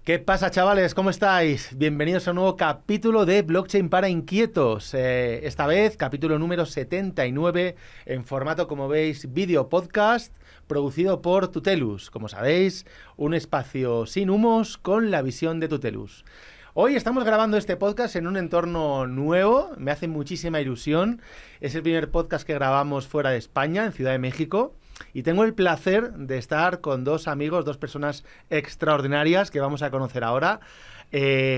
¿Qué pasa, chavales? ¿Cómo estáis? Bienvenidos a un nuevo capítulo de Blockchain para Inquietos. Esta vez, capítulo número 79, en formato, como veis, vídeo podcast, producido por Tutelus. Como sabéis, un espacio sin humos con la visión de Tutelus. Hoy estamos grabando este podcast en un entorno nuevo, me hace muchísima ilusión. Es el primer podcast que grabamos fuera de España, en Ciudad de México. Y tengo el placer de estar con dos amigos, dos personas extraordinarias que vamos a conocer ahora.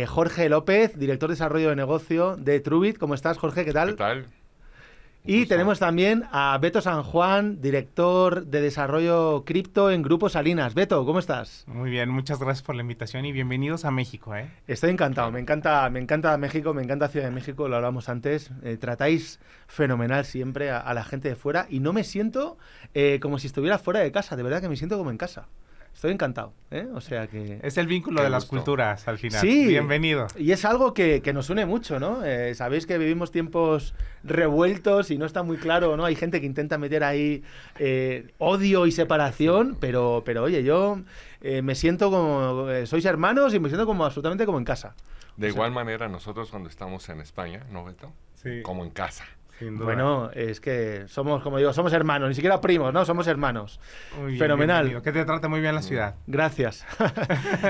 Jorge López, director de desarrollo de negocio de Trubit. ¿Cómo estás, Jorge? ¿Qué tal? ¿Qué tal? Y tenemos también a Beto San Juan, director de desarrollo cripto en Grupo Salinas. Beto, ¿cómo estás? Muy bien, muchas gracias por la invitación y bienvenidos a México, ¿eh? Estoy encantado, me encanta México, me encanta Ciudad de México, lo hablamos antes. Tratáis fenomenal siempre a la gente de fuera y no me siento como si estuviera fuera de casa, de verdad que me siento como en casa. Estoy encantado, ¿eh? O sea que... Es el vínculo de las culturas al final. Sí. Bienvenido. Y es algo que nos une mucho, ¿no? Sabéis que vivimos tiempos revueltos y no está muy claro, ¿no? Hay gente que intenta meter ahí odio y separación, pero oye, yo me siento como... sois hermanos y me siento como absolutamente como en casa. De igual manera, nosotros cuando estamos en España, ¿no, Beto? Sí. Como en casa. Sin duda. Bueno, es que somos, como digo, somos hermanos, ni siquiera primos, ¿no? Somos hermanos. Muy bien, Fenomenal. bienvenido. Que te trate muy bien la ciudad. Gracias.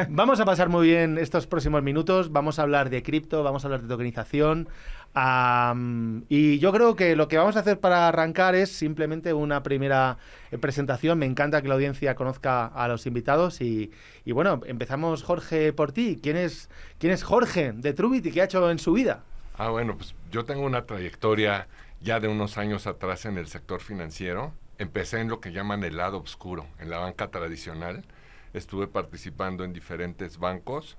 Vamos a pasar muy bien estos próximos minutos. Vamos a hablar de cripto, vamos a hablar de tokenización. Y yo creo que lo que vamos a hacer para arrancar es simplemente una primera presentación. Me encanta que la audiencia conozca a los invitados. Y bueno, empezamos, Jorge, por ti. ¿Quién es Jorge de Trubit y qué ha hecho en su vida? Bueno, pues yo tengo una trayectoria ya de unos años atrás en el sector financiero. Empecé en lo que llaman el lado oscuro, en la banca tradicional. Estuve participando en diferentes bancos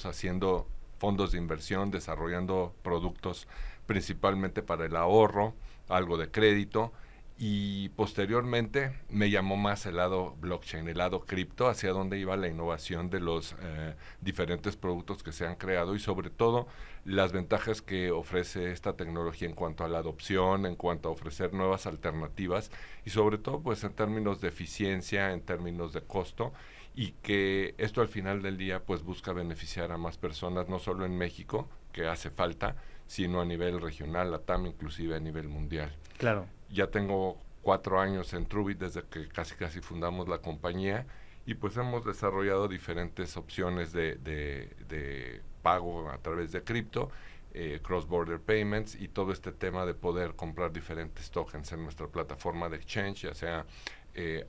haciendo fondos de inversión, desarrollando productos principalmente para el ahorro, algo de crédito. Y posteriormente me llamó más el lado blockchain, el lado cripto, hacia dónde iba la innovación de los diferentes productos que se han creado y sobre todo las ventajas que ofrece esta tecnología en cuanto a la adopción, en cuanto a ofrecer nuevas alternativas y sobre todo pues en términos de eficiencia, en términos de costo y que esto al final del día pues busca beneficiar a más personas, no solo en México, que hace falta, sino a nivel regional, LATAM, inclusive a nivel mundial. Claro. Ya tengo 4 años en Trubit desde que casi fundamos la compañía y pues hemos desarrollado diferentes opciones de pago a través de cripto, cross-border payments y todo este tema de poder comprar diferentes tokens en nuestra plataforma de exchange, ya sea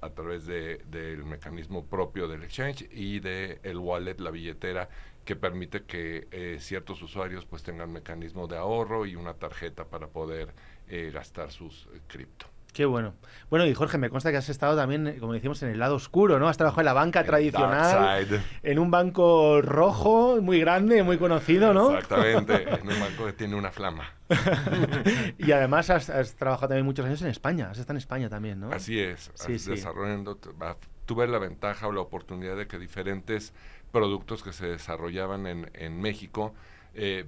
a través del mecanismo propio del exchange y de el wallet, la billetera, que permite que ciertos usuarios pues tengan mecanismo de ahorro y una tarjeta para poder gastar sus cripto. Qué bueno. Bueno, y Jorge, me consta que has estado también, como decimos, en el lado oscuro, ¿no? Has trabajado en la banca tradicional, en un banco rojo, muy grande, muy conocido, ¿no? Exactamente, en un banco que tiene una flama. Y además has trabajado también muchos años en España, has estado en España también, ¿no? Así es, Sí. desarrollando, tuve la ventaja o la oportunidad de que diferentes productos que se desarrollaban en México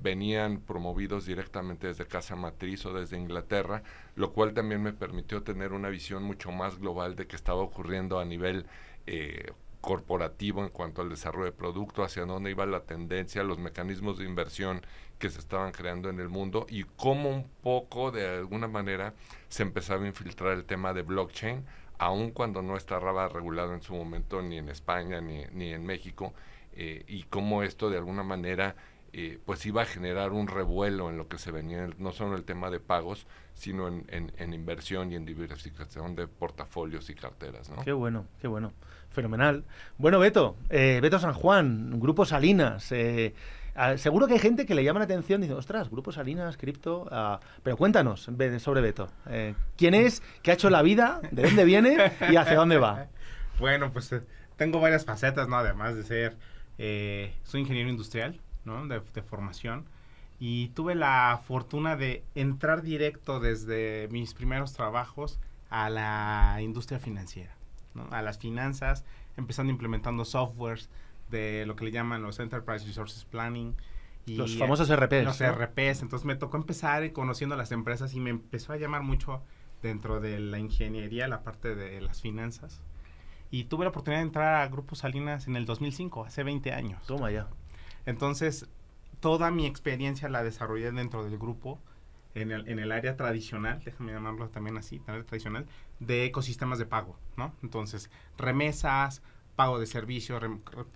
venían promovidos directamente desde casa matriz o desde Inglaterra, lo cual también me permitió tener una visión mucho más global de qué estaba ocurriendo a nivel corporativo en cuanto al desarrollo de producto, hacia dónde iba la tendencia, los mecanismos de inversión que se estaban creando en el mundo y cómo un poco de alguna manera se empezaba a infiltrar el tema de blockchain, aun cuando no estaba regulado en su momento ni en España ni en México, y cómo esto de alguna manera pues iba a generar un revuelo en lo que se venía, no solo el tema de pagos, sino en inversión y en diversificación de portafolios y carteras, ¿no? Qué bueno, fenomenal. Bueno, Beto San Juan, Grupo Salinas, seguro que hay gente que le llama la atención y dice, ostras, Grupo Salinas, cripto, pero cuéntanos sobre Beto. ¿Quién es? ¿Qué ha hecho en la vida? ¿De dónde viene? ¿Y hacia dónde va? Bueno, pues tengo varias facetas, ¿no? Además de ser, soy ingeniero industrial, ¿no? De formación y tuve la fortuna de entrar directo desde mis primeros trabajos a la industria financiera, ¿no? A las finanzas, empezando implementando softwares de lo que le llaman los Enterprise Resources Planning. Y los famosos RPs. Los, ¿no? RPs, entonces me tocó empezar conociendo a las empresas y me empezó a llamar mucho dentro de la ingeniería, la parte de las finanzas. Y tuve la oportunidad de entrar a Grupo Salinas en el 2005, hace 20 años. Toma ya. Entonces, toda mi experiencia la desarrollé dentro del grupo, en el área tradicional, déjame llamarlo también así, área tradicional, de ecosistemas de pago, ¿no? Entonces, remesas, pago de servicios,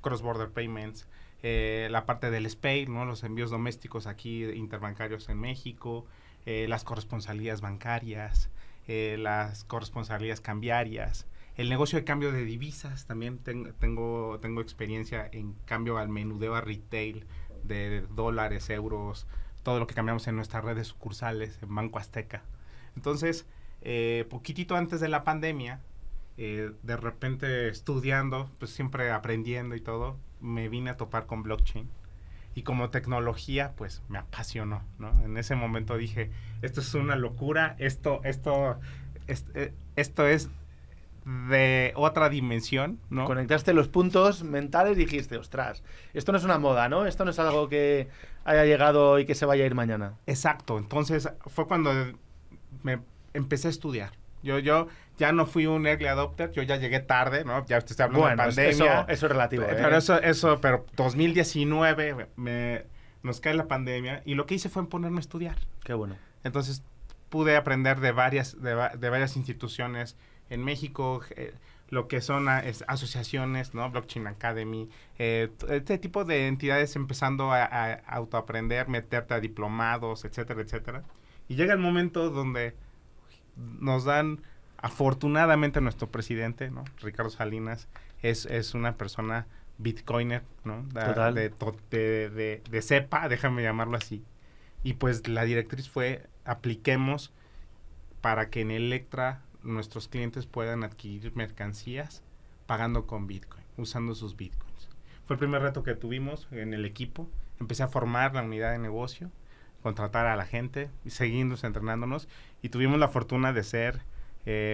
cross-border payments, la parte del SPAY, ¿no? Los envíos domésticos aquí interbancarios en México, las corresponsalías bancarias, las corresponsalías cambiarias, el negocio de cambio de divisas, también tengo experiencia en cambio al menudeo a retail de dólares, euros, todo lo que cambiamos en nuestras redes sucursales, en Banco Azteca. Entonces, poquitito antes de la pandemia, de repente estudiando, pues siempre aprendiendo y todo, me vine a topar con blockchain. Y como tecnología, pues me apasionó, ¿no? En ese momento dije, esto es una locura, esto es de otra dimensión, ¿no? Conectaste los puntos mentales y dijiste, ostras, esto no es una moda, ¿no? Esto no es algo que haya llegado y que se vaya a ir mañana. Exacto, entonces fue cuando me empecé a estudiar. Yo ya no fui un early adopter, yo ya llegué tarde, ¿no? Ya te estoy hablando de pandemia. Eso es relativo, Pero 2019 nos cae la pandemia y lo que hice fue ponerme a estudiar. Qué bueno. Entonces pude aprender de varias instituciones en México, lo que son asociaciones, ¿no? Blockchain Academy, este tipo de entidades empezando a autoaprender, meterte a diplomados, etcétera, etcétera. Y llega el momento donde nos dan, afortunadamente, nuestro presidente, ¿no? Ricardo Salinas, es una persona bitcoiner, ¿no? Total. De cepa, déjame llamarlo así. Y pues la directriz fue, apliquemos para que en Electra nuestros clientes puedan adquirir mercancías pagando con Bitcoin, usando sus Bitcoins. Fue el primer reto que tuvimos en el equipo. Empecé a formar la unidad de negocio, contratar a la gente, y seguimos entrenándonos, y tuvimos la fortuna de ser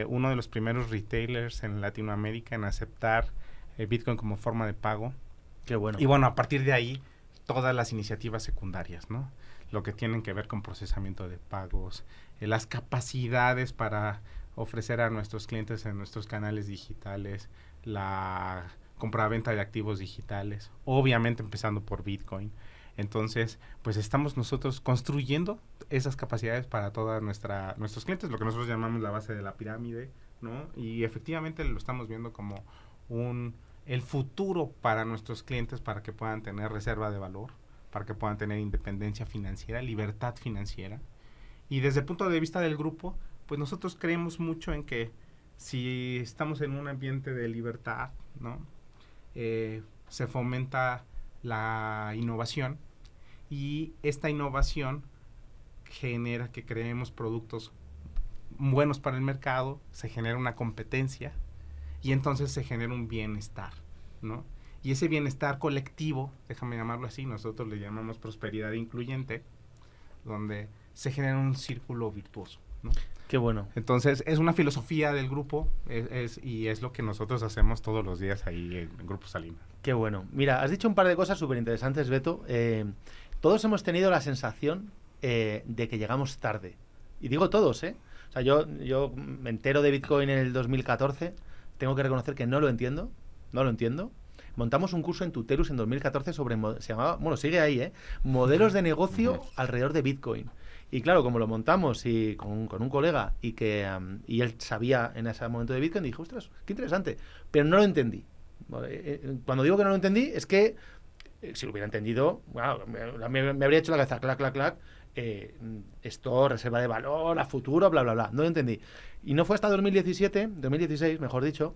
uno de los primeros retailers en Latinoamérica en aceptar Bitcoin como forma de pago. Qué bueno. Y bueno, a partir de ahí, todas las iniciativas secundarias, ¿no? Lo que tienen que ver con procesamiento de pagos, las capacidades para ofrecer a nuestros clientes en nuestros canales digitales, la compraventa de activos digitales, obviamente empezando por Bitcoin. Entonces, pues estamos nosotros construyendo esas capacidades para todos nuestros clientes, lo que nosotros llamamos la base de la pirámide, ¿no? Y efectivamente lo estamos viendo como el futuro para nuestros clientes, para que puedan tener reserva de valor, para que puedan tener independencia financiera, libertad financiera. Y desde el punto de vista del grupo, pues nosotros creemos mucho en que si estamos en un ambiente de libertad, ¿no? Se fomenta la innovación, y esta innovación genera que creemos productos buenos para el mercado, se genera una competencia y entonces se genera un bienestar, ¿no? Y ese bienestar colectivo, déjame llamarlo así, nosotros le llamamos prosperidad incluyente, donde se genera un círculo virtuoso, ¿no? Qué bueno. Entonces, es una filosofía del grupo y es lo que nosotros hacemos todos los días ahí en Grupo Salinas. Qué bueno. Mira, has dicho un par de cosas súper interesantes, Beto. Todos hemos tenido la sensación de que llegamos tarde. Y digo todos, ¿eh? O sea, yo me entero de Bitcoin en el 2014. Tengo que reconocer que no lo entiendo. No lo entiendo. Montamos un curso en Tuterus en 2014 sobre, se llamaba, bueno, sigue ahí, ¿eh? Modelos de negocio alrededor de Bitcoin. Y claro, como lo montamos y con un colega y él sabía en ese momento de Bitcoin, dije, ostras, qué interesante. Pero no lo entendí. Cuando digo que no lo entendí, es que si lo hubiera entendido, bueno, me habría hecho la cabeza, clac, clac, clac, esto, reserva de valor, a futuro, bla, bla, bla. No lo entendí. Y no fue hasta 2016, mejor dicho,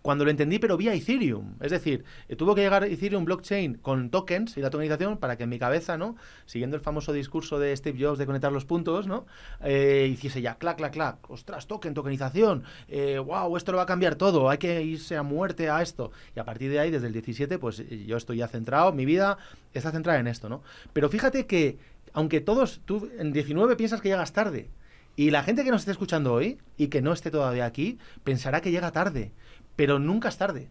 cuando lo entendí, pero vía Ethereum. Es decir, tuvo que llegar Ethereum blockchain con tokens y la tokenización para que en mi cabeza, ¿no? Siguiendo el famoso discurso de Steve Jobs de conectar los puntos, ¿no? Hiciese ya clac, clac, clac. Ostras, tokenización. Wow, esto lo va a cambiar todo. Hay que irse a muerte a esto. Y a partir de ahí, desde el 17, pues yo estoy ya centrado. Mi vida está centrada en esto, ¿no? Pero fíjate que, aunque tú en 19 piensas que llegas tarde, y la gente que nos esté escuchando hoy y que no esté todavía aquí, pensará que llega tarde. Pero nunca es tarde.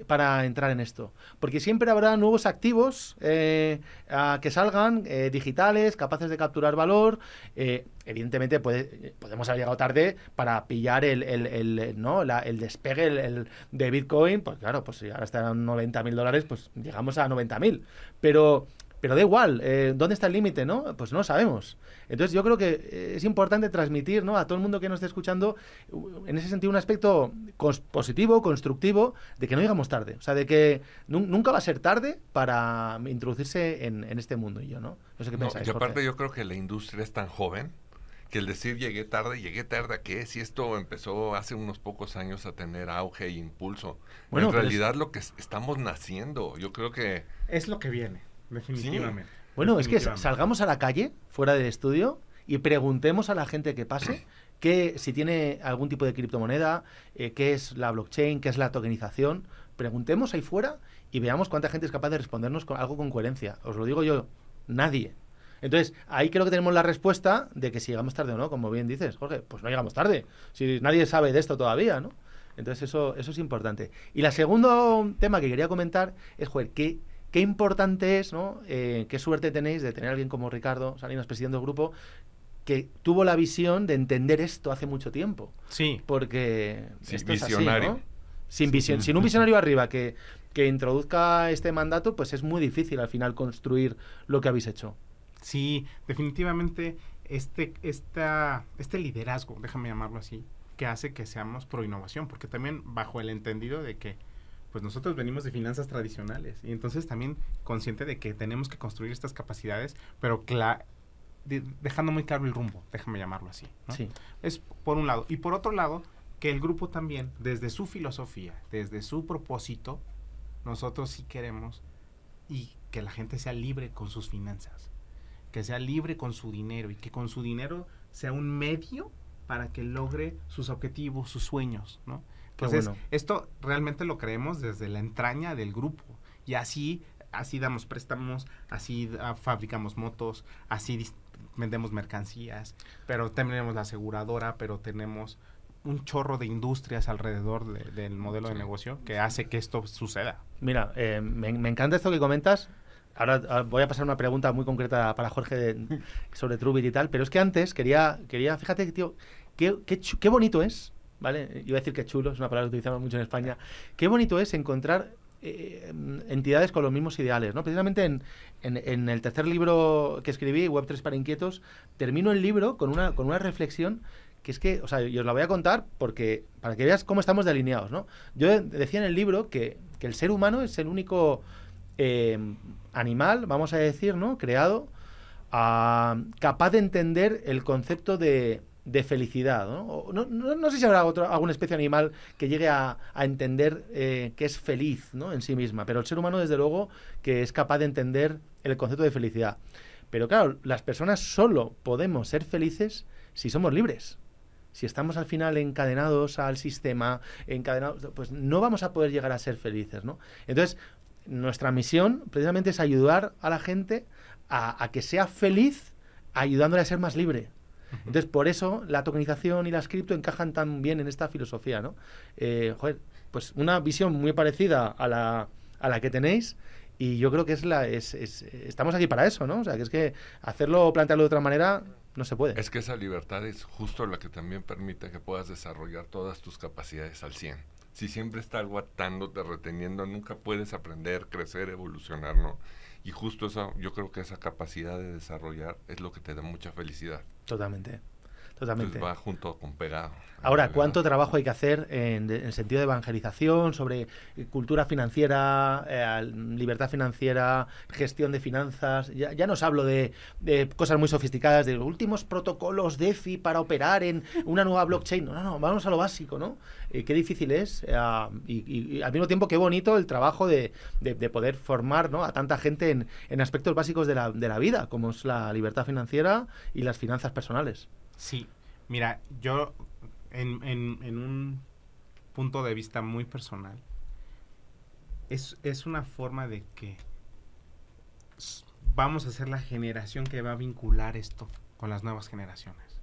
para entrar en esto. Porque siempre habrá nuevos activos que salgan, digitales, capaces de capturar valor. Evidentemente podemos haber llegado tarde para pillar el despegue de Bitcoin. Pues claro, pues si ahora están $90.000, pues llegamos a 90.000. Pero da igual, ¿dónde está el límite, no? Pues no lo sabemos. Entonces yo creo que es importante transmitir, ¿no?, a todo el mundo que nos esté escuchando, en ese sentido, un aspecto positivo, constructivo, de que no llegamos tarde. O sea, de que nunca va a ser tarde para introducirse en este mundo, ¿no? No sé qué pensáis, y aparte Jorge. yo creo que la industria es tan joven que el decir llegué tarde, ¿a qué? Si esto empezó hace unos pocos años a tener auge e impulso. Bueno, en realidad lo que estamos naciendo, yo creo que... Es lo que viene. Definitivamente. Sí. Bueno, es que salgamos a la calle, fuera del estudio, y preguntemos a la gente que pase si tiene algún tipo de criptomoneda, qué es la blockchain, qué es la tokenización. Preguntemos ahí fuera y veamos cuánta gente es capaz de respondernos con algo con coherencia. Os lo digo yo, nadie. Entonces, ahí creo que tenemos la respuesta de que si llegamos tarde o no, como bien dices, Jorge, pues no llegamos tarde. Si nadie sabe de esto todavía, ¿no? Entonces, eso es importante. Y el segundo tema que quería comentar es, joder, qué importante es, ¿no? Qué suerte tenéis de tener a alguien como Ricardo Salinas, presidente del grupo, que tuvo la visión de entender esto hace mucho tiempo. Sí. Porque sí, esto visionario. Es así, ¿no? Sin un visionario arriba que introduzca este mandato, pues es muy difícil al final construir lo que habéis hecho. Sí, definitivamente este liderazgo, déjame llamarlo así, que hace que seamos pro innovación, porque también bajo el entendido de que pues nosotros venimos de finanzas tradicionales y entonces también consciente de que tenemos que construir estas capacidades, pero dejando muy claro el rumbo, déjame llamarlo así, ¿no? Sí. Es por un lado. Y por otro lado, que el grupo también, desde su filosofía, desde su propósito, nosotros sí queremos y que la gente sea libre con sus finanzas, que sea libre con su dinero y que con su dinero sea un medio para que logre sus objetivos, sus sueños, ¿no? Entonces, bueno. Esto realmente lo creemos desde la entraña del grupo y así damos préstamos, así fabricamos motos, así vendemos mercancías, pero tenemos la aseguradora, pero tenemos un chorro de industrias alrededor del modelo de negocio que hace que esto suceda. Mira, me encanta esto que comentas. Ahora voy a pasar una pregunta muy concreta para Jorge sobre Trubit y tal, pero es que antes quería fíjate, tío, qué bonito es, ¿vale? Iba a decir que chulo, es una palabra que utilizamos mucho en España. Qué bonito es encontrar entidades con los mismos ideales, ¿no? Precisamente en el tercer libro que escribí, Web3 para inquietos, termino el libro con una reflexión que es que, o sea, yo os la voy a contar porque para que veas cómo estamos delineados, ¿no? Yo decía en el libro que el ser humano es el único animal, vamos a decir, ¿no?, creado capaz de entender el concepto de felicidad, ¿no? No sé si habrá alguna especie animal que llegue a entender que es feliz, ¿no?, en sí misma, pero el ser humano, desde luego, que es capaz de entender el concepto de felicidad. Pero claro, las personas solo podemos ser felices si somos libres. Si estamos al final encadenados al sistema, pues no vamos a poder llegar a ser felices, ¿no? Entonces, nuestra misión precisamente es ayudar a la gente a que sea feliz, ayudándole a ser más libre. Entonces, por eso la tokenización y las cripto encajan tan bien en esta filosofía, ¿no? Pues una visión muy parecida a la que tenéis, y yo creo que estamos aquí para eso, ¿no? O sea, que es que plantearlo de otra manera no se puede. Es que esa libertad es justo la que también permite que puedas desarrollar todas tus capacidades al 100. Si siempre está algo atándote, reteniendo, nunca puedes aprender, crecer, evolucionar, ¿no? Y justo eso, yo creo que esa capacidad de desarrollar es lo que te da mucha felicidad. Totalmente. Entonces va junto con pegado. Ahora, ¿cuánto trabajo hay que hacer en el sentido de evangelización sobre cultura financiera, libertad financiera, gestión de finanzas? Ya no os hablo de cosas muy sofisticadas, de los últimos protocolos DeFi para operar en una nueva blockchain. No, vamos a lo básico, ¿no? Qué difícil es y al mismo tiempo qué bonito el trabajo de poder formar, ¿no?, a tanta gente en aspectos básicos de la vida, como es la libertad financiera y las finanzas personales. Sí, mira, yo en un punto de vista muy personal, es una forma de que vamos a ser la generación que va a vincular esto con las nuevas generaciones.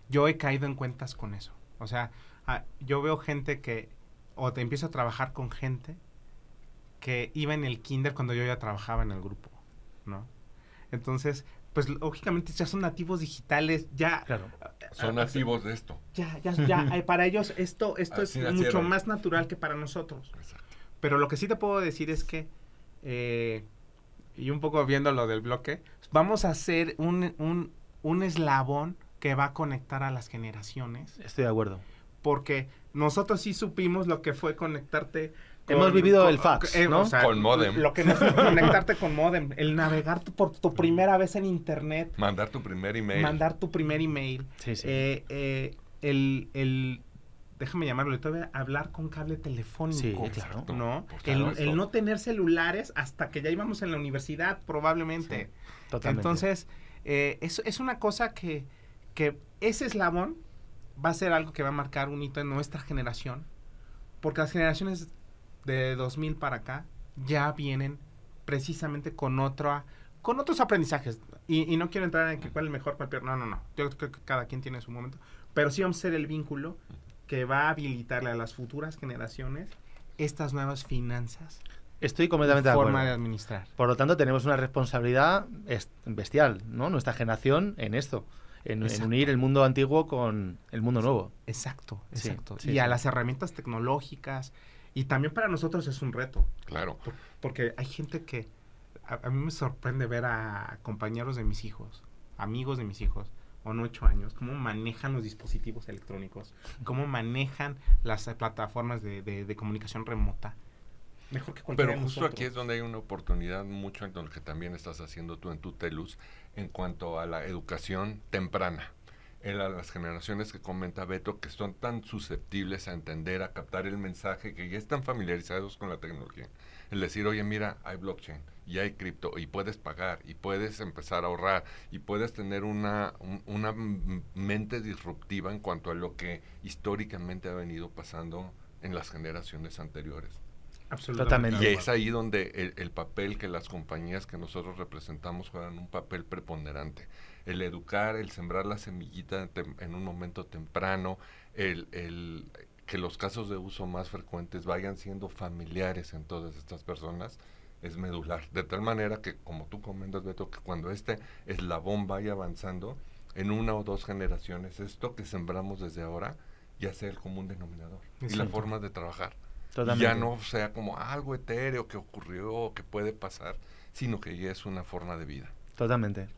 Yo he caído en cuentas con eso. O sea, yo veo gente o te empiezo a trabajar con gente que iba en el kinder cuando yo ya trabajaba en el grupo, ¿no? Entonces, pues lógicamente ya son nativos digitales, ya... Claro. Son nativos de esto. Ya, para ellos esto es nacieron. mucho más natural que para nosotros. Exacto. Pero lo que sí te puedo decir es que, y un poco viendo lo del bloque, vamos a hacer un eslabón que va a conectar a las generaciones. Estoy de acuerdo. Porque nosotros sí supimos lo que fue conectarte. Hemos vivido el fax, ¿no? O sea, con módem. Lo que nos conectarte con módem, el navegar por tu primera vez en internet. Mandar tu primer email. Sí, sí. Déjame llamarlo, todavía hablar con cable telefónico. Sí, claro. ¿No? Pues claro, El no tener celulares hasta que ya íbamos en la universidad, probablemente. Sí, totalmente. Entonces, es una cosa que ese eslabón va a ser algo que va a marcar un hito en nuestra generación, porque las generaciones de 2000 para acá ya vienen precisamente con otros aprendizajes. Y no quiero entrar en que cuál es el mejor, cuál peor. No. Yo creo que cada quien tiene su momento. Pero sí vamos a ser el vínculo que va a habilitarle a las futuras generaciones estas nuevas finanzas. Estoy completamente de acuerdo. Forma de administrar. Por lo tanto, tenemos una responsabilidad bestial, ¿no? Nuestra generación en esto, en unir el mundo antiguo con el mundo nuevo. Exacto. Sí, Y sí. a las herramientas tecnológicas. Y también para nosotros es un reto. Claro. Porque hay gente que... A mí me sorprende ver a compañeros de mis hijos, amigos de mis hijos, con 8 años, cómo manejan los dispositivos electrónicos, cómo manejan las plataformas de comunicación remota. Mejor que cualquiera Pero de justo nosotros. aquí es donde hay una oportunidad mucho en lo que también estás haciendo tú en tu TELUS en cuanto a la educación temprana. A las generaciones que comenta Beto, que son tan susceptibles a entender, a captar el mensaje, que ya están familiarizados con la tecnología. El decir, oye, mira, hay blockchain, y hay cripto, y puedes pagar, y puedes empezar a ahorrar, y puedes tener una mente disruptiva en cuanto a lo que históricamente ha venido pasando en las generaciones anteriores. Absolutamente. Totalmente. Y es ahí donde el papel que las compañías que nosotros representamos juegan un papel preponderante. El educar, el sembrar la semillita en un momento temprano, que los casos de uso más frecuentes vayan siendo familiares en todas estas personas, es medular. De tal manera que, como tú comentas, Beto, que cuando este eslabón vaya avanzando, en 1 o 2 generaciones, esto que sembramos desde ahora, ya sea el común denominador. Exacto. Y la forma de trabajar. Totalmente. Y ya no sea como algo etéreo que ocurrió, que puede pasar, sino que ya es una forma de vida. Totalmente.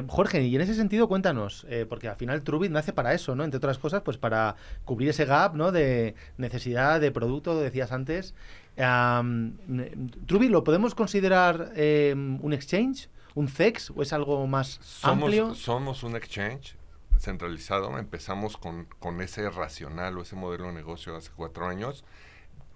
Jorge, y en ese sentido cuéntanos, porque al final Trubit nace para eso, ¿no? Entre otras cosas, pues para cubrir ese gap, ¿no? De necesidad de producto, decías antes. Trubit, ¿lo podemos considerar un exchange, un CEX, o es algo más amplio? Somos un exchange centralizado. Empezamos con ese racional o ese modelo de negocio hace 4 años.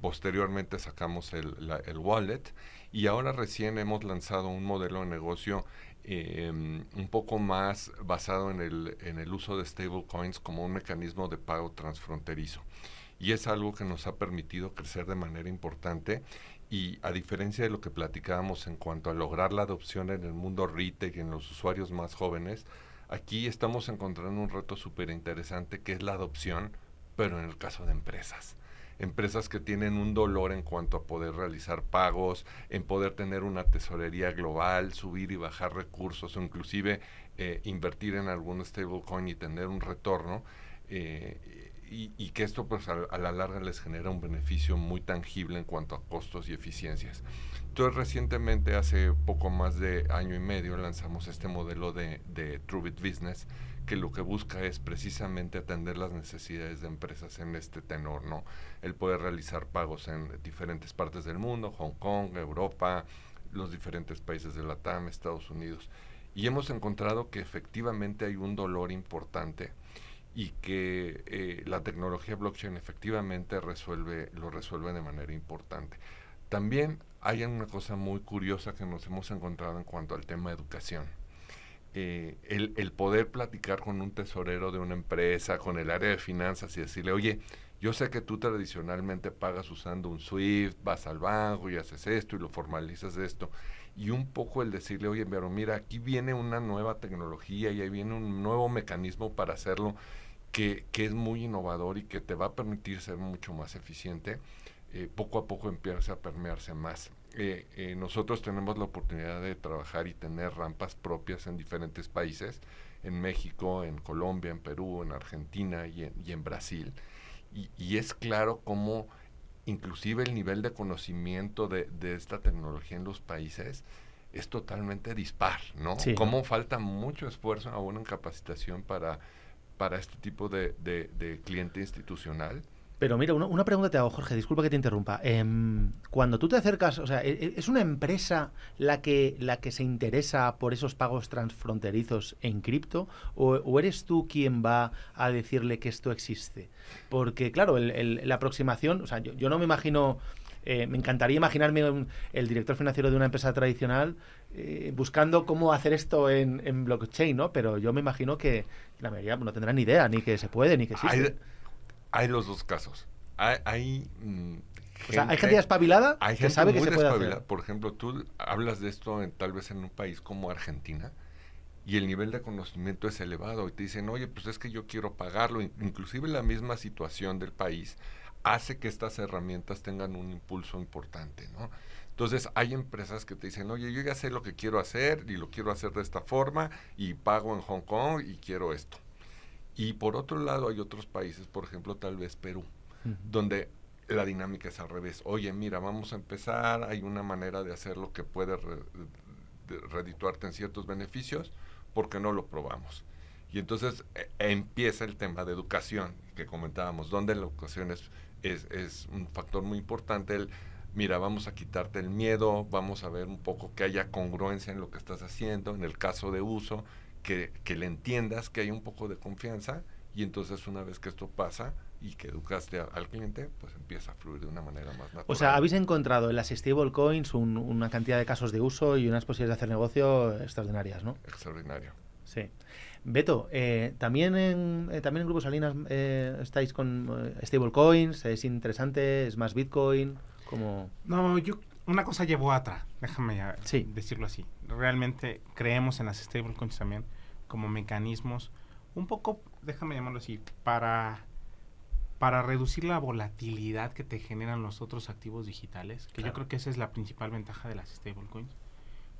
Posteriormente sacamos el wallet y ahora recién hemos lanzado un modelo de negocio un poco más basado en el uso de stablecoins como un mecanismo de pago transfronterizo. Y es algo que nos ha permitido crecer de manera importante y a diferencia de lo que platicábamos en cuanto a lograr la adopción en el mundo retail y en los usuarios más jóvenes, aquí estamos encontrando un reto súper interesante que es la adopción, pero en el caso de empresas. Empresas que tienen un dolor en cuanto a poder realizar pagos, en poder tener una tesorería global, subir y bajar recursos o inclusive invertir en algún stablecoin y tener un retorno y que esto pues a la larga les genera un beneficio muy tangible en cuanto a costos y eficiencias. Entonces recientemente, hace poco más de 1 año y medio, lanzamos este modelo de Trubit Business, que lo que busca es precisamente atender las necesidades de empresas en este tenor, ¿no? El poder realizar pagos en diferentes partes del mundo, Hong Kong, Europa, los diferentes países de LATAM, Estados Unidos. Y hemos encontrado que efectivamente hay un dolor importante y que la tecnología blockchain efectivamente lo resuelve de manera importante. También hay una cosa muy curiosa que nos hemos encontrado en cuanto al tema de educación. El poder platicar con un tesorero de una empresa, con el área de finanzas y decirle, oye, yo sé que tú tradicionalmente pagas usando un SWIFT, vas al banco y haces esto y lo formalizas esto. Y un poco el decirle, oye, pero mira, aquí viene una nueva tecnología y ahí viene un nuevo mecanismo para hacerlo que es muy innovador y que te va a permitir ser mucho más eficiente. poco a poco empieza a permearse más. Nosotros tenemos la oportunidad de trabajar y tener rampas propias en diferentes países, en México, en Colombia, en Perú, en Argentina y en Brasil. Y es claro cómo inclusive el nivel de conocimiento de esta tecnología en los países es totalmente dispar, ¿no? Sí, Cómo falta mucho esfuerzo aún en capacitación para este tipo de cliente institucional. Pero mira, una pregunta te hago, Jorge, disculpa que te interrumpa. Cuando tú te acercas, o sea, ¿es una empresa la que se interesa por esos pagos transfronterizos en cripto? ¿O eres tú quien va a decirle que esto existe? Porque, claro, la aproximación, o sea, yo no me imagino... me encantaría imaginarme el director financiero de una empresa tradicional buscando cómo hacer esto en blockchain, ¿no? Pero yo me imagino que la mayoría no tendrán ni idea, ni que se puede, ni que existe. Hay los dos casos. Hay o sea, hay gente espabilada que sabe que se puede hacer. Por ejemplo, tú hablas de esto tal vez en un país como Argentina y el nivel de conocimiento es elevado y te dicen, oye, pues es que yo quiero pagarlo. Inclusive la misma situación del país hace que estas herramientas tengan un impulso importante, ¿no? Entonces hay empresas que te dicen, oye, yo ya sé lo que quiero hacer y lo quiero hacer de esta forma y pago en Hong Kong y quiero esto. Y por otro lado hay otros países, por ejemplo, tal vez Perú, donde la dinámica es al revés. Oye, mira, vamos a empezar, hay una manera de hacerlo que puede redituarte en ciertos beneficios, ¿por qué no lo probamos? Y entonces empieza el tema de educación que comentábamos, donde la educación es un factor muy importante. Mira, vamos a quitarte el miedo, vamos a ver un poco que haya congruencia en lo que estás haciendo, en el caso de uso, que le entiendas, que hay un poco de confianza, y entonces una vez que esto pasa y que educaste al cliente, pues empieza a fluir de una manera más natural. O sea, habéis encontrado en las stablecoins una cantidad de casos de uso y unas posibilidades de hacer negocio extraordinarias, ¿no? Extraordinario. Sí. Beto, también en Grupo Salinas estáis con stablecoins, ¿es interesante? ¿Es más Bitcoin? ¿Cómo? No, una cosa llevó a otra, déjame decirlo así. Realmente creemos en las stablecoins también como mecanismos, un poco, déjame llamarlo así, para reducir la volatilidad que te generan los otros activos digitales, que claro. Yo creo que esa es la principal ventaja de las stablecoins,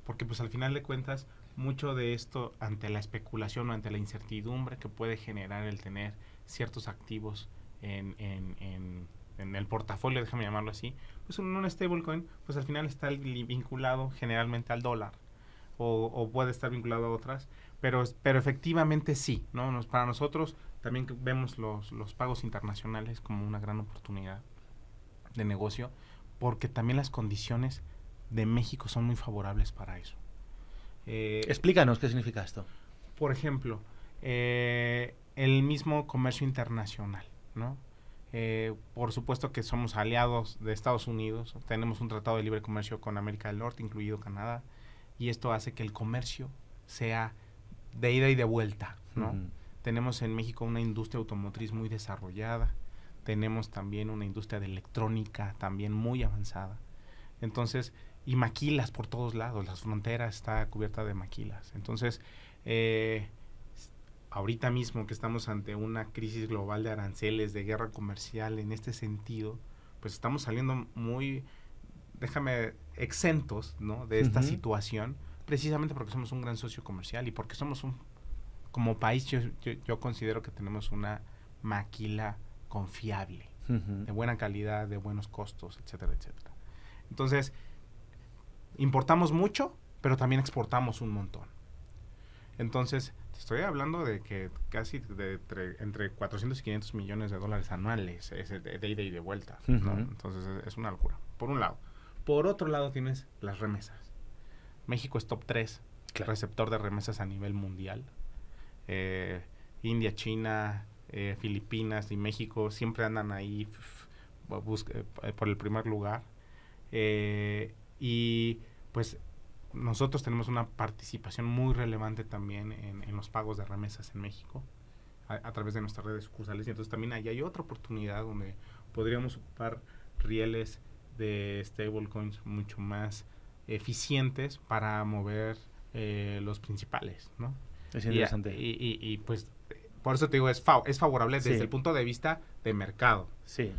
porque pues al final de cuentas, mucho de esto ante la especulación o ante la incertidumbre que puede generar el tener ciertos activos en el portafolio, déjame llamarlo así, pues un stablecoin, pues al final está vinculado generalmente al dólar, o puede estar vinculado a otras, pero efectivamente sí, ¿no? Para nosotros también vemos los pagos internacionales como una gran oportunidad de negocio, porque también las condiciones de México son muy favorables para eso. Explícanos qué significa esto. Por ejemplo, el mismo comercio internacional, ¿no? Por supuesto que somos aliados de Estados Unidos, tenemos un tratado de libre comercio con América del Norte, incluido Canadá, y esto hace que el comercio sea de ida y de vuelta, ¿no? Tenemos en México una industria automotriz muy desarrollada, tenemos también una industria de electrónica también muy avanzada, entonces, y maquilas por todos lados, las fronteras está cubierta de maquilas, entonces, ahorita mismo que estamos ante una crisis global de aranceles, de guerra comercial, en este sentido, pues estamos saliendo muy, exentos, ¿no? De esta situación, precisamente porque somos un gran socio comercial y porque somos como país, yo considero que tenemos una maquila confiable, de buena calidad, de buenos costos, etcétera, etcétera. Entonces, importamos mucho, pero también exportamos un montón. Entonces, estoy hablando de que casi entre 400 y 500 millones de dólares anuales de ida y de vuelta, ¿no? Entonces es una locura, por un lado. Por otro lado tienes las remesas. México es top 3 receptor de remesas a nivel mundial. India, China, Filipinas y México siempre andan ahí por el primer lugar. Y pues nosotros tenemos una participación muy relevante también en los pagos de remesas en México a través de nuestras redes sucursales, y entonces también ahí hay otra oportunidad donde podríamos ocupar rieles de stablecoins mucho más eficientes para mover los principales, ¿no? Es interesante. Y pues por eso te digo, es favorable desde el punto de vista de mercado. Sí.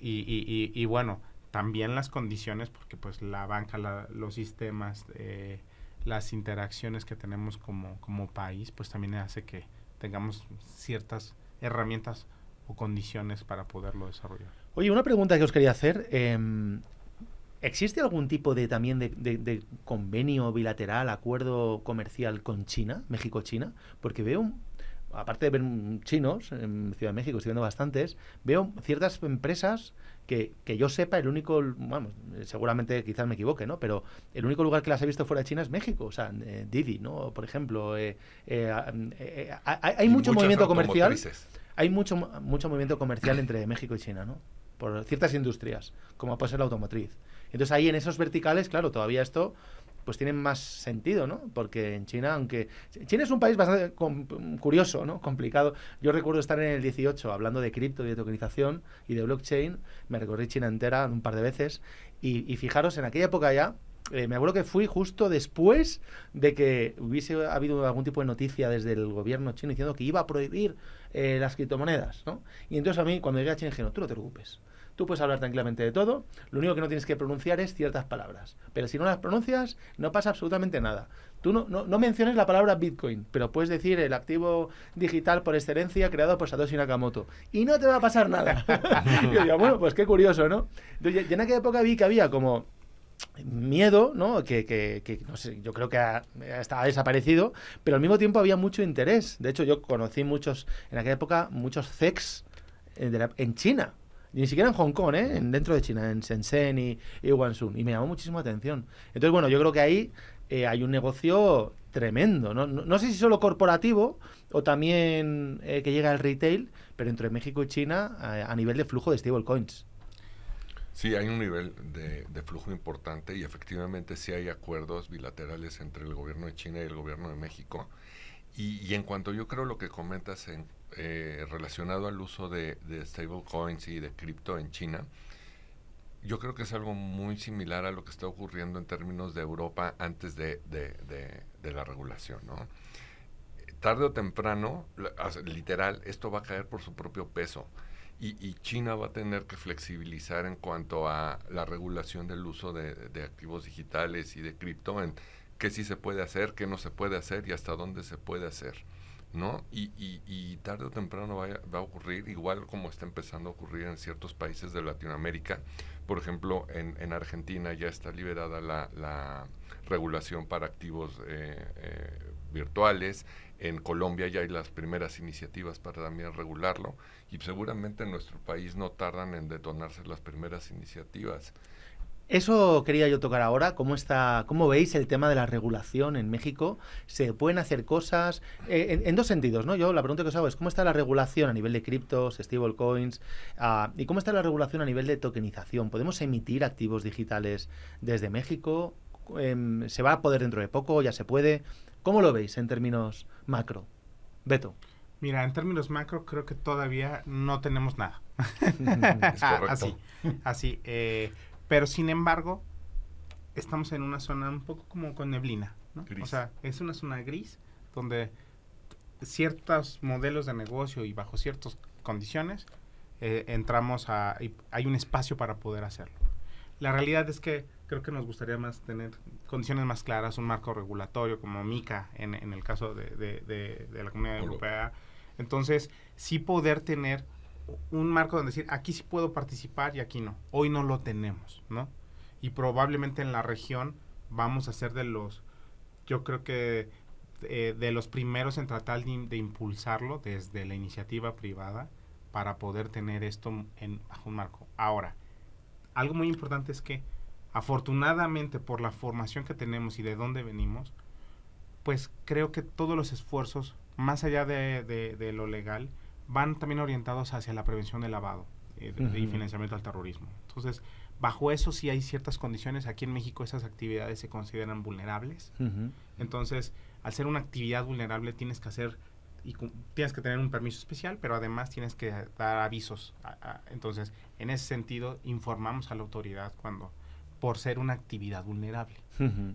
y bueno, también las condiciones, porque pues la banca, los sistemas, las interacciones que tenemos como país, pues también hace que tengamos ciertas herramientas o condiciones para poderlo desarrollar. Oye, una pregunta que os quería hacer. ¿Existe algún tipo de convenio bilateral, acuerdo comercial con China, México-China? Porque veo, aparte de ver chinos, en Ciudad de México estoy viendo bastantes, veo ciertas empresas que yo sepa, el único, vamos, seguramente quizás me equivoque, ¿no? Pero el único lugar que las he visto fuera de China es México, o sea, Didi, ¿no? Por ejemplo, hay mucho movimiento comercial. Hay mucho movimiento comercial entre México y China, ¿no? Por ciertas industrias, como puede ser la automotriz. Entonces ahí en esos verticales, claro, todavía esto pues tiene más sentido, ¿no? Porque en China, aunque... China es un país bastante curioso, ¿no? Complicado. Yo recuerdo estar en el 18 hablando de cripto y de tokenización y de blockchain. Me recorrí China entera un par de veces. Y fijaros, en aquella época ya, me acuerdo que fui justo después de que hubiese habido algún tipo de noticia desde el gobierno chino diciendo que iba a prohibir las criptomonedas, ¿no? Y entonces a mí, cuando llegué a China, dije, no, tú no te preocupes. Tú puedes hablar tranquilamente de todo, lo único que no tienes que pronunciar es ciertas palabras. Pero si no las pronuncias, no pasa absolutamente nada. Tú no menciones la palabra Bitcoin, pero puedes decir el activo digital por excelencia creado por Satoshi Nakamoto. Y no te va a pasar nada. Y yo digo, bueno, pues qué curioso, ¿no? Entonces, en aquella época vi que había como miedo, ¿no? Que no sé, yo creo que estaba desaparecido, pero al mismo tiempo había mucho interés. De hecho, yo conocí en aquella época, muchos CEX en China. Ni siquiera en Hong Kong, dentro de China, en Shenzhen y Guangzhou. Y me llamó muchísimo la atención. Entonces, bueno, yo creo que ahí hay un negocio tremendo. No sé si solo corporativo o también que llega al retail, pero entre México y China a nivel de flujo de stablecoins. Sí, hay un nivel de flujo importante y efectivamente sí hay acuerdos bilaterales entre el gobierno de China y el gobierno de México. Y en cuanto yo creo lo que comentas relacionado al uso de stablecoins y de cripto en China, yo creo que es algo muy similar a lo que está ocurriendo en términos de Europa antes de la regulación, ¿no? Tarde o temprano, literal, esto va a caer por su propio peso. Y China va a tener que flexibilizar en cuanto a la regulación del uso de activos digitales y de cripto, en qué sí se puede hacer, qué no se puede hacer y hasta dónde se puede hacer, ¿no? Y tarde o temprano va a ocurrir, igual como está empezando a ocurrir en ciertos países de Latinoamérica. Por ejemplo, en Argentina ya está liberada la regulación para activos virtuales. En Colombia ya hay las primeras iniciativas para también regularlo y seguramente en nuestro país no tardan en detonarse las primeras iniciativas. Eso quería yo tocar ahora. ¿Cómo veis el tema de la regulación en México? ¿Se pueden hacer cosas? En dos sentidos, ¿no? Yo la pregunta que os hago es ¿cómo está la regulación a nivel de criptos, stablecoins? ¿Y cómo está la regulación a nivel de tokenización? ¿Podemos emitir activos digitales desde México? ¿Se va a poder dentro de poco? ¿Ya se puede? ¿Cómo lo veis en términos macro? Beto. Mira, en términos macro creo que todavía no tenemos nada. Es correcto. Así. Pero sin embargo, estamos en una zona un poco como con neblina, ¿no? Gris. O sea, es una zona gris donde ciertos modelos de negocio y bajo ciertas condiciones hay un espacio para poder hacerlo. La realidad es que creo que nos gustaría más tener condiciones más claras, un marco regulatorio como MiCA en el caso de la Comunidad Europea. Entonces, sí poder tener un marco donde decir, aquí sí puedo participar y aquí no. Hoy no lo tenemos, ¿no? Y probablemente en la región vamos a ser yo creo que de los primeros en tratar de impulsarlo desde la iniciativa privada para poder tener esto bajo un marco. Ahora, algo muy importante es que afortunadamente por la formación que tenemos y de dónde venimos, pues creo que todos los esfuerzos, más allá de lo legal, van también orientados hacia la prevención del lavado y financiamiento al terrorismo. Entonces, bajo eso sí hay ciertas condiciones. Aquí en México esas actividades se consideran vulnerables. Entonces, al ser una actividad vulnerable tienes que tener un permiso especial, pero además tienes que dar avisos. Entonces, en ese sentido, informamos a la autoridad por ser una actividad vulnerable.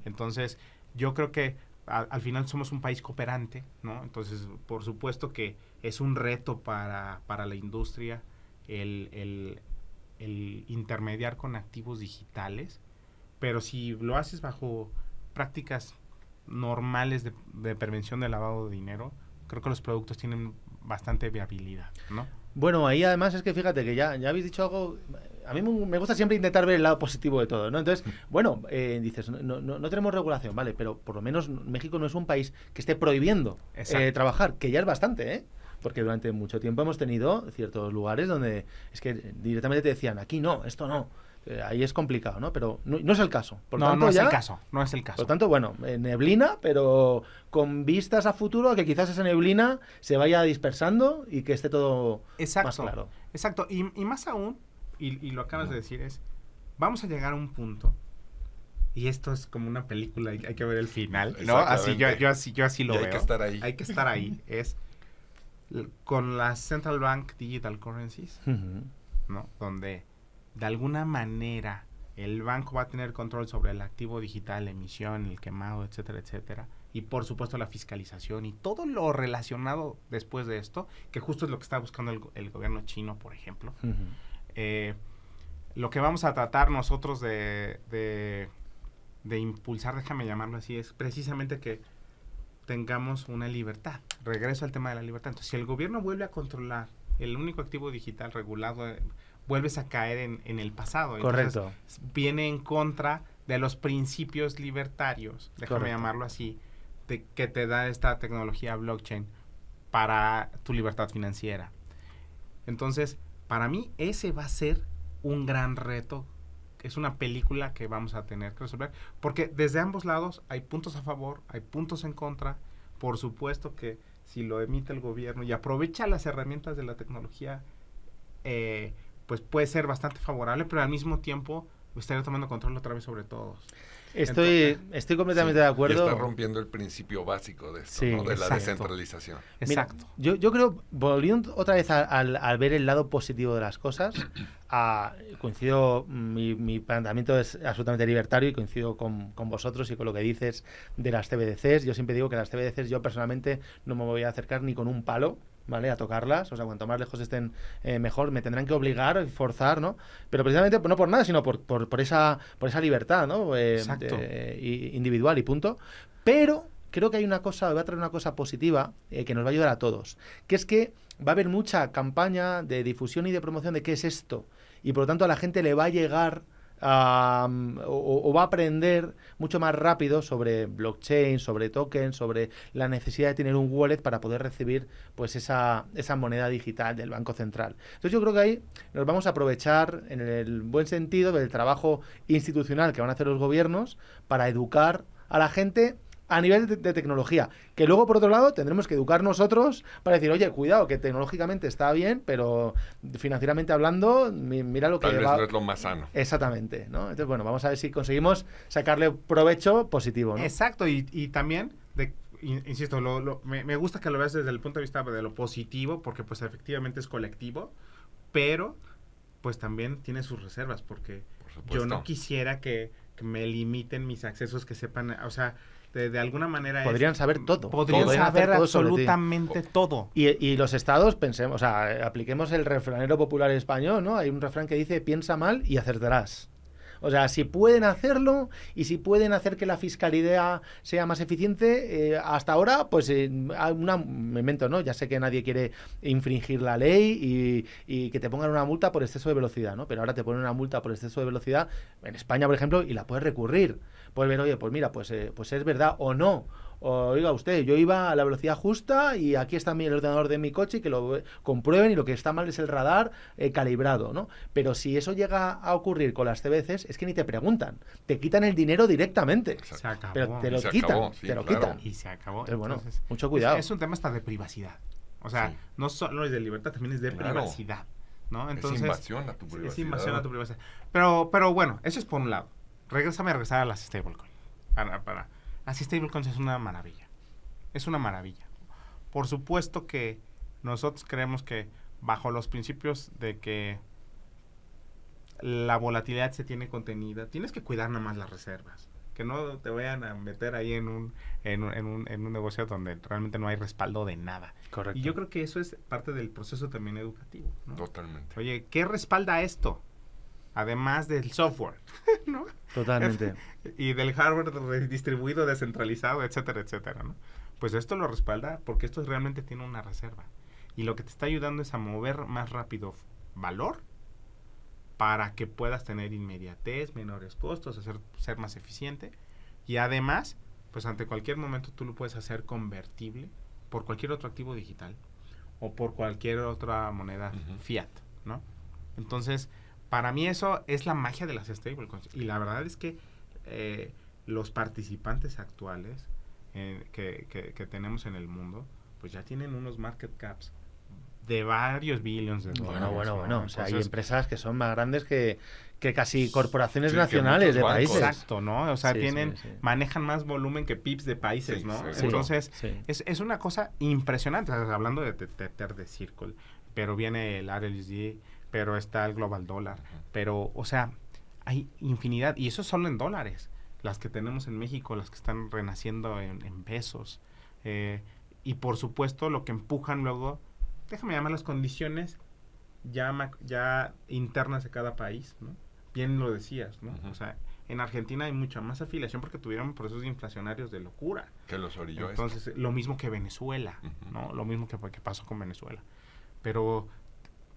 Entonces, yo creo que al final somos un país cooperante, ¿no? Entonces, por supuesto que es un reto para la industria el el intermediar con activos digitales, pero si lo haces bajo prácticas normales de prevención de lavado de dinero, creo que los productos tienen bastante viabilidad, ¿no? Bueno, ahí además es que fíjate que ya habéis dicho algo. A mí me gusta siempre intentar ver el lado positivo de todo, ¿no? Entonces, bueno, dices, no tenemos regulación, vale, pero por lo menos México no es un país que esté prohibiendo trabajar, que ya es bastante, ¿eh? Porque durante mucho tiempo hemos tenido ciertos lugares donde es que directamente te decían, aquí no, esto no. Ahí es complicado, ¿no? Pero no es el caso. No es el caso. Por lo tanto, bueno, neblina, pero con vistas a futuro a que quizás esa neblina se vaya dispersando y que esté todo más claro. Exacto. Y más aún, y lo acabas de decir, vamos a llegar a un punto, y esto es como una película, hay que ver el final, ¿no? Así yo así lo veo. Hay que estar ahí. Hay que estar ahí. Es con las Central Bank Digital Currencies, ¿no? Donde de alguna manera el banco va a tener control sobre el activo digital, la emisión, el quemado, etcétera, etcétera. Y por supuesto la fiscalización y todo lo relacionado después de esto, que justo es lo que está buscando el gobierno chino, por ejemplo. Lo que vamos a tratar nosotros de impulsar, déjame llamarlo así, es precisamente que tengamos una libertad. Regreso al tema de la libertad. Entonces, si el gobierno vuelve a controlar el único activo digital regulado, vuelves a caer en el pasado. Correcto. Entonces, viene en contra de los principios libertarios, déjame llamarlo así, que te da esta tecnología blockchain para tu libertad financiera. Entonces, para mí, ese va a ser un gran reto. Es una película que vamos a tener que resolver, porque desde ambos lados hay puntos a favor, hay puntos en contra. Por supuesto que si lo emite el gobierno y aprovecha las herramientas de la tecnología, pues puede ser bastante favorable, pero al mismo tiempo estaría tomando control otra vez sobre todos. Estoy completamente de acuerdo. Y está rompiendo el principio básico de esto, ¿no? De la descentralización. Exacto. Mira, yo creo, volviendo otra vez al ver el lado positivo de las cosas, coincido, mi planteamiento es absolutamente libertario y coincido con vosotros y con lo que dices de las CBDCs. Yo siempre digo que las CBDCs yo personalmente no me voy a acercar ni con un palo, ¿vale? A tocarlas, o sea, cuanto más lejos estén mejor, me tendrán que obligar, forzar, ¿no? Pero precisamente no por nada, sino por esa libertad, ¿no? Individual y punto. Pero creo que hay una cosa, voy a traer una cosa positiva que nos va a ayudar a todos, que es que va a haber mucha campaña de difusión y de promoción de qué es esto, y por lo tanto a la gente le va a llegar o va a aprender mucho más rápido sobre blockchain, sobre tokens, sobre la necesidad de tener un wallet para poder recibir pues esa moneda digital del Banco Central. Entonces yo creo que ahí nos vamos a aprovechar en el buen sentido del trabajo institucional que van a hacer los gobiernos para educar a la gente a nivel de tecnología, que luego por otro lado tendremos que educar nosotros para decir, oye, cuidado, que tecnológicamente está bien, pero financieramente hablando, mira lo que tal vez no es lo más sano. Exactamente, ¿no? Entonces, bueno, vamos a ver si conseguimos sacarle provecho positivo, ¿no? Exacto, y también, insisto, me gusta que lo veas desde el punto de vista de lo positivo, porque pues efectivamente es colectivo, pero pues también tiene sus reservas, porque yo no quisiera que me limiten mis accesos, que sepan, o sea, de alguna manera podrían saber todo. Podrían saber absolutamente todo. Y los estados, pensemos, o sea, apliquemos el refranero popular español, ¿no? Hay un refrán que dice, piensa mal y acertarás. O sea, si pueden hacerlo y si pueden hacer que la fiscalidad sea más eficiente, hasta ahora, pues me invento, ¿no? Ya sé que nadie quiere infringir la ley y que te pongan una multa por exceso de velocidad, ¿no? Pero ahora te ponen una multa por exceso de velocidad en España, por ejemplo, y la puedes recurrir. Puedes ver, oye, pues mira, pues es verdad o no. Oiga usted, yo iba a la velocidad justa y aquí está el ordenador de mi coche y que lo comprueben, y lo que está mal es el radar calibrado, ¿no? Pero si eso llega a ocurrir con las CBDCs, es que ni te preguntan, te quitan el dinero directamente. Se acabó. Pero te lo quitan, quitan. Y se acabó. Entonces, bueno, mucho cuidado. Es un tema hasta de privacidad. O sea, no solo es de libertad, también es de privacidad, ¿no? Entonces, es invasión a tu privacidad. Es invasión a tu privacidad. Pero bueno, eso es por un lado. Regresar a las stablecoins. Las stablecoins es una maravilla. Es una maravilla. Por supuesto que nosotros creemos que bajo los principios de que la volatilidad se tiene contenida, tienes que cuidar nada más las reservas. Que no te vayan a meter ahí en un negocio donde realmente no hay respaldo de nada. Correcto. Y yo creo que eso es parte del proceso también educativo, ¿no? Totalmente. Oye, ¿qué respalda esto? además del software, ¿no? Totalmente. Y del hardware distribuido, descentralizado, etcétera, etcétera, ¿no? Pues esto lo respalda porque esto realmente tiene una reserva. Y lo que te está ayudando es a mover más rápido valor para que puedas tener inmediatez, menores costos, ser más eficiente. Y además, pues ante cualquier momento tú lo puedes hacer convertible por cualquier otro activo digital o por cualquier otra moneda fiat, ¿no? Entonces, para mí eso es la magia de las stablecoins. Y la verdad es que los participantes actuales que tenemos en el mundo, pues ya tienen unos market caps de varios billones de dólares. Bueno. ¿no? O sea, hay Entonces, empresas que son más grandes que casi corporaciones sí, nacionales de bancos. países. exacto, ¿no? O sea, Sí, sí. manejan más volumen que PIBs de países, Sí, ¿no? sí, Entonces, sí. es una cosa impresionante. O sea, hablando de Tether, de Circle, pero viene el RLSD, pero está el Global Dollar, pero, o sea, hay infinidad, y eso solo en dólares. Las que tenemos en México, las que están renaciendo en pesos. Y por supuesto, lo que empujan luego, déjame llamar las condiciones ya internas de cada país, ¿no? Bien lo decías, ¿no? O sea, en Argentina hay mucha más afiliación porque tuvieron procesos inflacionarios de locura. Que los orilló Entonces, lo mismo que Venezuela, ¿no? Lo mismo que pasó con Venezuela. Pero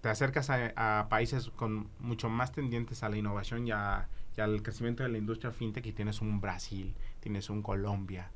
te acercas a países con mucho más tendientes a la innovación y al crecimiento de la industria fintech, y tienes un Brasil, tienes un Colombia,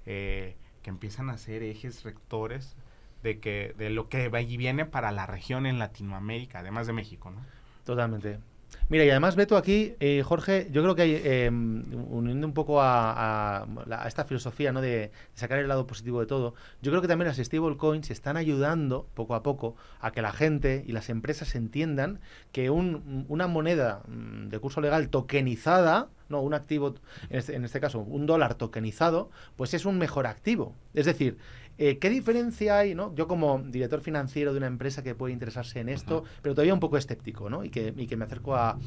que empiezan a ser ejes rectores de lo que va y viene para la región en Latinoamérica, además de México, ¿no? Totalmente. Mira, y además, Beto, aquí, Jorge, yo creo que hay, uniendo un poco a esta filosofía, ¿no?, de sacar el lado positivo de todo, yo creo que también las stablecoins están ayudando poco a poco a que la gente y las empresas entiendan que una moneda de curso legal tokenizada, no, un activo, en este caso, un dólar tokenizado, pues es un mejor activo. Es decir, ¿qué diferencia hay, ¿no? Yo como director financiero de una empresa que puede interesarse en esto, pero todavía un poco escéptico, ¿no? Y que me acerco a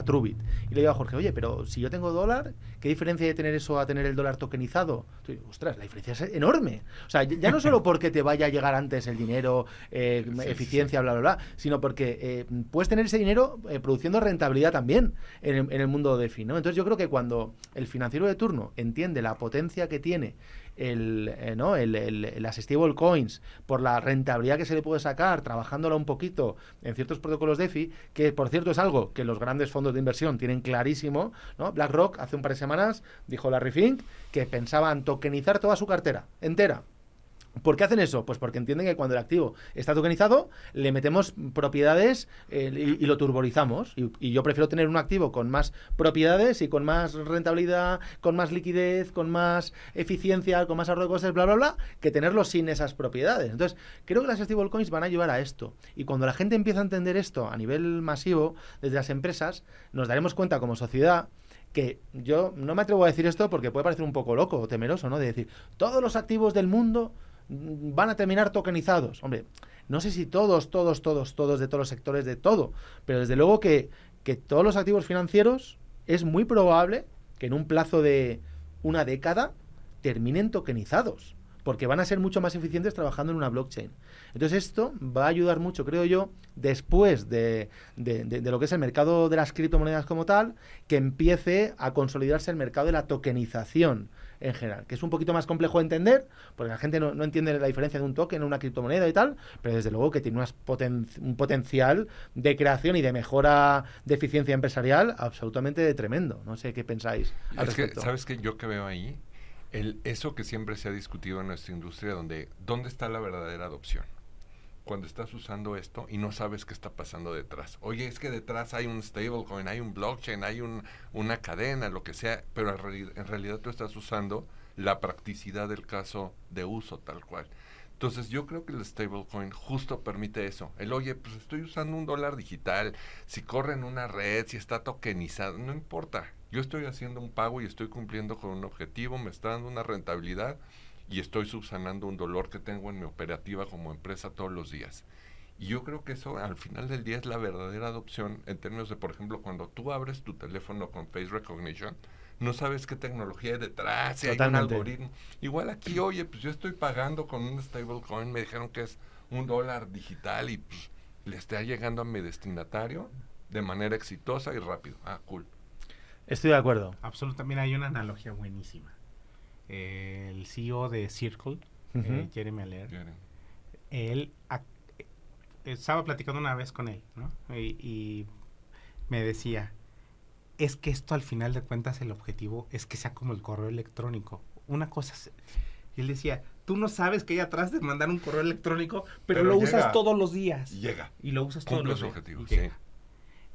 Trubit. Y le digo a Jorge, oye, pero si yo tengo dólar, ¿qué diferencia hay de tener eso a tener el dólar tokenizado? Y digo, ostras, la diferencia es enorme. O sea, ya no solo porque te vaya a llegar antes el dinero, eficiencia, bla, bla, bla, sino porque puedes tener ese dinero produciendo rentabilidad también en el mundo DeFi, ¿no? Entonces yo creo que cuando el financiero de turno entiende la potencia que tiene las stablecoins por la rentabilidad que se le puede sacar trabajándola un poquito en ciertos protocolos DeFi, que por cierto es algo que los grandes fondos de inversión tienen clarísimo, ¿no? BlackRock hace un par de semanas dijo Larry Fink que pensaban tokenizar toda su cartera entera. ¿Por qué hacen eso? Pues porque entienden que cuando el activo está tokenizado, le metemos propiedades y lo turborizamos. Y yo prefiero tener un activo con más propiedades y con más rentabilidad, con más liquidez, con más eficiencia, con más ahorro de costes, bla, bla, bla, que tenerlo sin esas propiedades. Entonces, creo que las stablecoins van a ayudar a esto. Y cuando la gente empieza a entender esto a nivel masivo, desde las empresas, nos daremos cuenta como sociedad que yo no me atrevo a decir esto porque puede parecer un poco loco o temeroso, ¿no? De decir, todos los activos del mundo van a terminar tokenizados. Hombre, no sé si todos de todos los sectores de todo, pero desde luego que todos los activos financieros es muy probable que en un plazo de una década terminen tokenizados, porque van a ser mucho más eficientes trabajando en una blockchain. Entonces esto va a ayudar mucho, creo yo, después de lo que es el mercado de las criptomonedas como tal, que empiece a consolidarse el mercado de la tokenización en general, que es un poquito más complejo de entender, porque la gente no entiende la diferencia de un token, una criptomoneda y tal, pero desde luego que tiene un potencial de creación y de mejora de eficiencia empresarial absolutamente tremendo. No sé qué pensáis al respecto. ¿Sabes qué? Yo que veo ahí, eso que siempre se ha discutido en nuestra industria, ¿dónde está la verdadera adopción? Cuando estás usando esto y no sabes qué está pasando detrás. Oye, es que detrás hay un stablecoin, hay un blockchain, hay una cadena, lo que sea, pero en realidad tú estás usando la practicidad del caso de uso tal cual. Entonces yo creo que el stablecoin justo permite eso. Oye, pues estoy usando un dólar digital, si corre en una red, si está tokenizado, no importa. Yo estoy haciendo un pago y estoy cumpliendo con un objetivo, me está dando una rentabilidad y estoy subsanando un dolor que tengo en mi operativa como empresa todos los días. Y yo creo que eso al final del día es la verdadera adopción en términos de, por ejemplo, cuando tú abres tu teléfono con Face Recognition, no sabes qué tecnología hay detrás, si hay un algoritmo. Igual aquí, oye, pues yo estoy pagando con un stablecoin, me dijeron que es un dólar digital y pues le está llegando a mi destinatario. de manera exitosa y rápido. Cool. Estoy de acuerdo. Absolutamente. Mira, hay una analogía buenísima. El CEO de Circle, Jeremy Allaire, él estaba platicando una vez con él, ¿no? Y me decía, es que esto al final de cuentas el objetivo es que sea como el correo electrónico. Una cosa, y él decía, tú no sabes que hay atrás de mandar un correo electrónico, pero lo usas todos los días. Llega. Y lo usas todos los días. Cumple su objetivo, sí.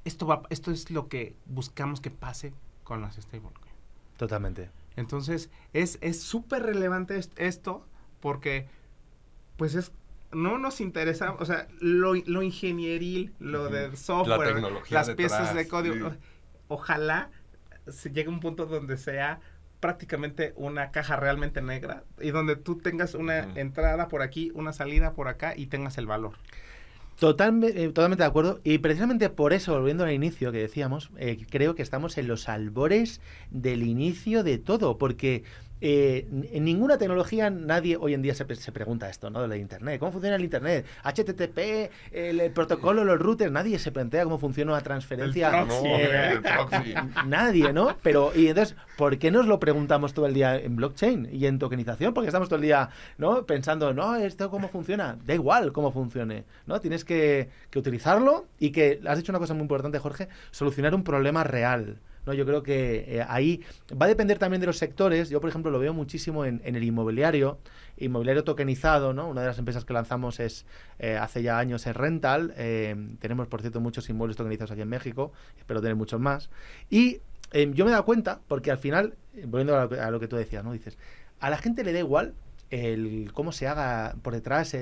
Esto es lo que buscamos que pase con las stablecoins. Totalmente. Entonces, es súper relevante esto porque, pues no nos interesa, o sea, lo ingenieril, lo del software, la tecnología las piezas de código. Sí. Ojalá se llegue a un punto donde sea prácticamente una caja realmente negra y donde tú tengas una entrada por aquí, una salida por acá y tengas el valor. Totalmente de acuerdo. Y precisamente por eso, volviendo al inicio que decíamos, creo que estamos en los albores del inicio de todo, porque en ninguna tecnología nadie hoy en día se pregunta esto, ¿no? De la Internet. ¿Cómo funciona el Internet? HTTP, el protocolo, los routers, nadie se plantea cómo funciona una transferencia. El proxy. Nadie, ¿no? Pero, y entonces, ¿por qué nos lo preguntamos todo el día en blockchain y en tokenización? Porque estamos todo el día, ¿no? Pensando, no, ¿esto cómo funciona? Da igual cómo funcione, ¿no? Tienes que utilizarlo y que, has dicho una cosa muy importante, Jorge, solucionar un problema real. No, yo creo que ahí va a depender también de los sectores. Yo, por ejemplo, lo veo muchísimo en el inmobiliario tokenizado, ¿no? Una de las empresas que lanzamos hace ya años es Rental. Tenemos, por cierto, muchos inmuebles tokenizados aquí en México. Espero tener muchos más. Y yo me he dado cuenta, porque al final, volviendo a lo que tú decías, ¿no? Dices, a la gente le da igual cómo se haga por detrás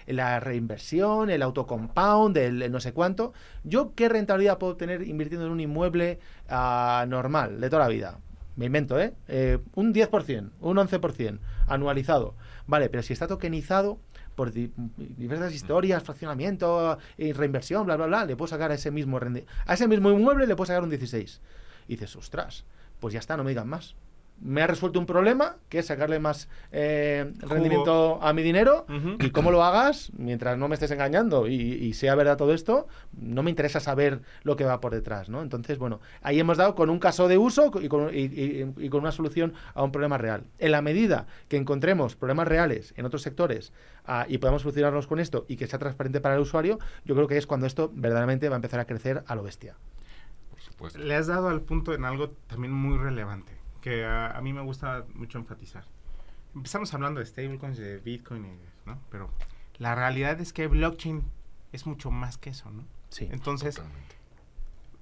la reinversión, el autocompound, el no sé cuánto. ¿Yo qué rentabilidad puedo obtener invirtiendo en un inmueble normal, de toda la vida? Me invento, un 10%, un 11% anualizado. Vale, pero si está tokenizado por diversas historias, fraccionamiento, reinversión, bla, bla, bla, le puedo sacar a ese mismo inmueble le puedo sacar un 16. Y dices, ostras, pues ya está, no me digan más. Me ha resuelto un problema, que es sacarle más rendimiento a mi dinero, y cómo lo hagas, mientras no me estés engañando y sea verdad todo esto, no me interesa saber lo que va por detrás, ¿no? Entonces, bueno, ahí hemos dado con un caso de uso y con una solución a un problema real. En la medida que encontremos problemas reales en otros sectores y podamos solucionarlos con esto y que sea transparente para el usuario, yo creo que es cuando esto verdaderamente va a empezar a crecer a lo bestia. Por supuesto. Le has dado al punto en algo también muy relevante, que a mí me gusta mucho enfatizar. Empezamos hablando de stablecoins, de Bitcoin, ¿no? Pero la realidad es que blockchain es mucho más que eso, ¿no? Sí. Entonces,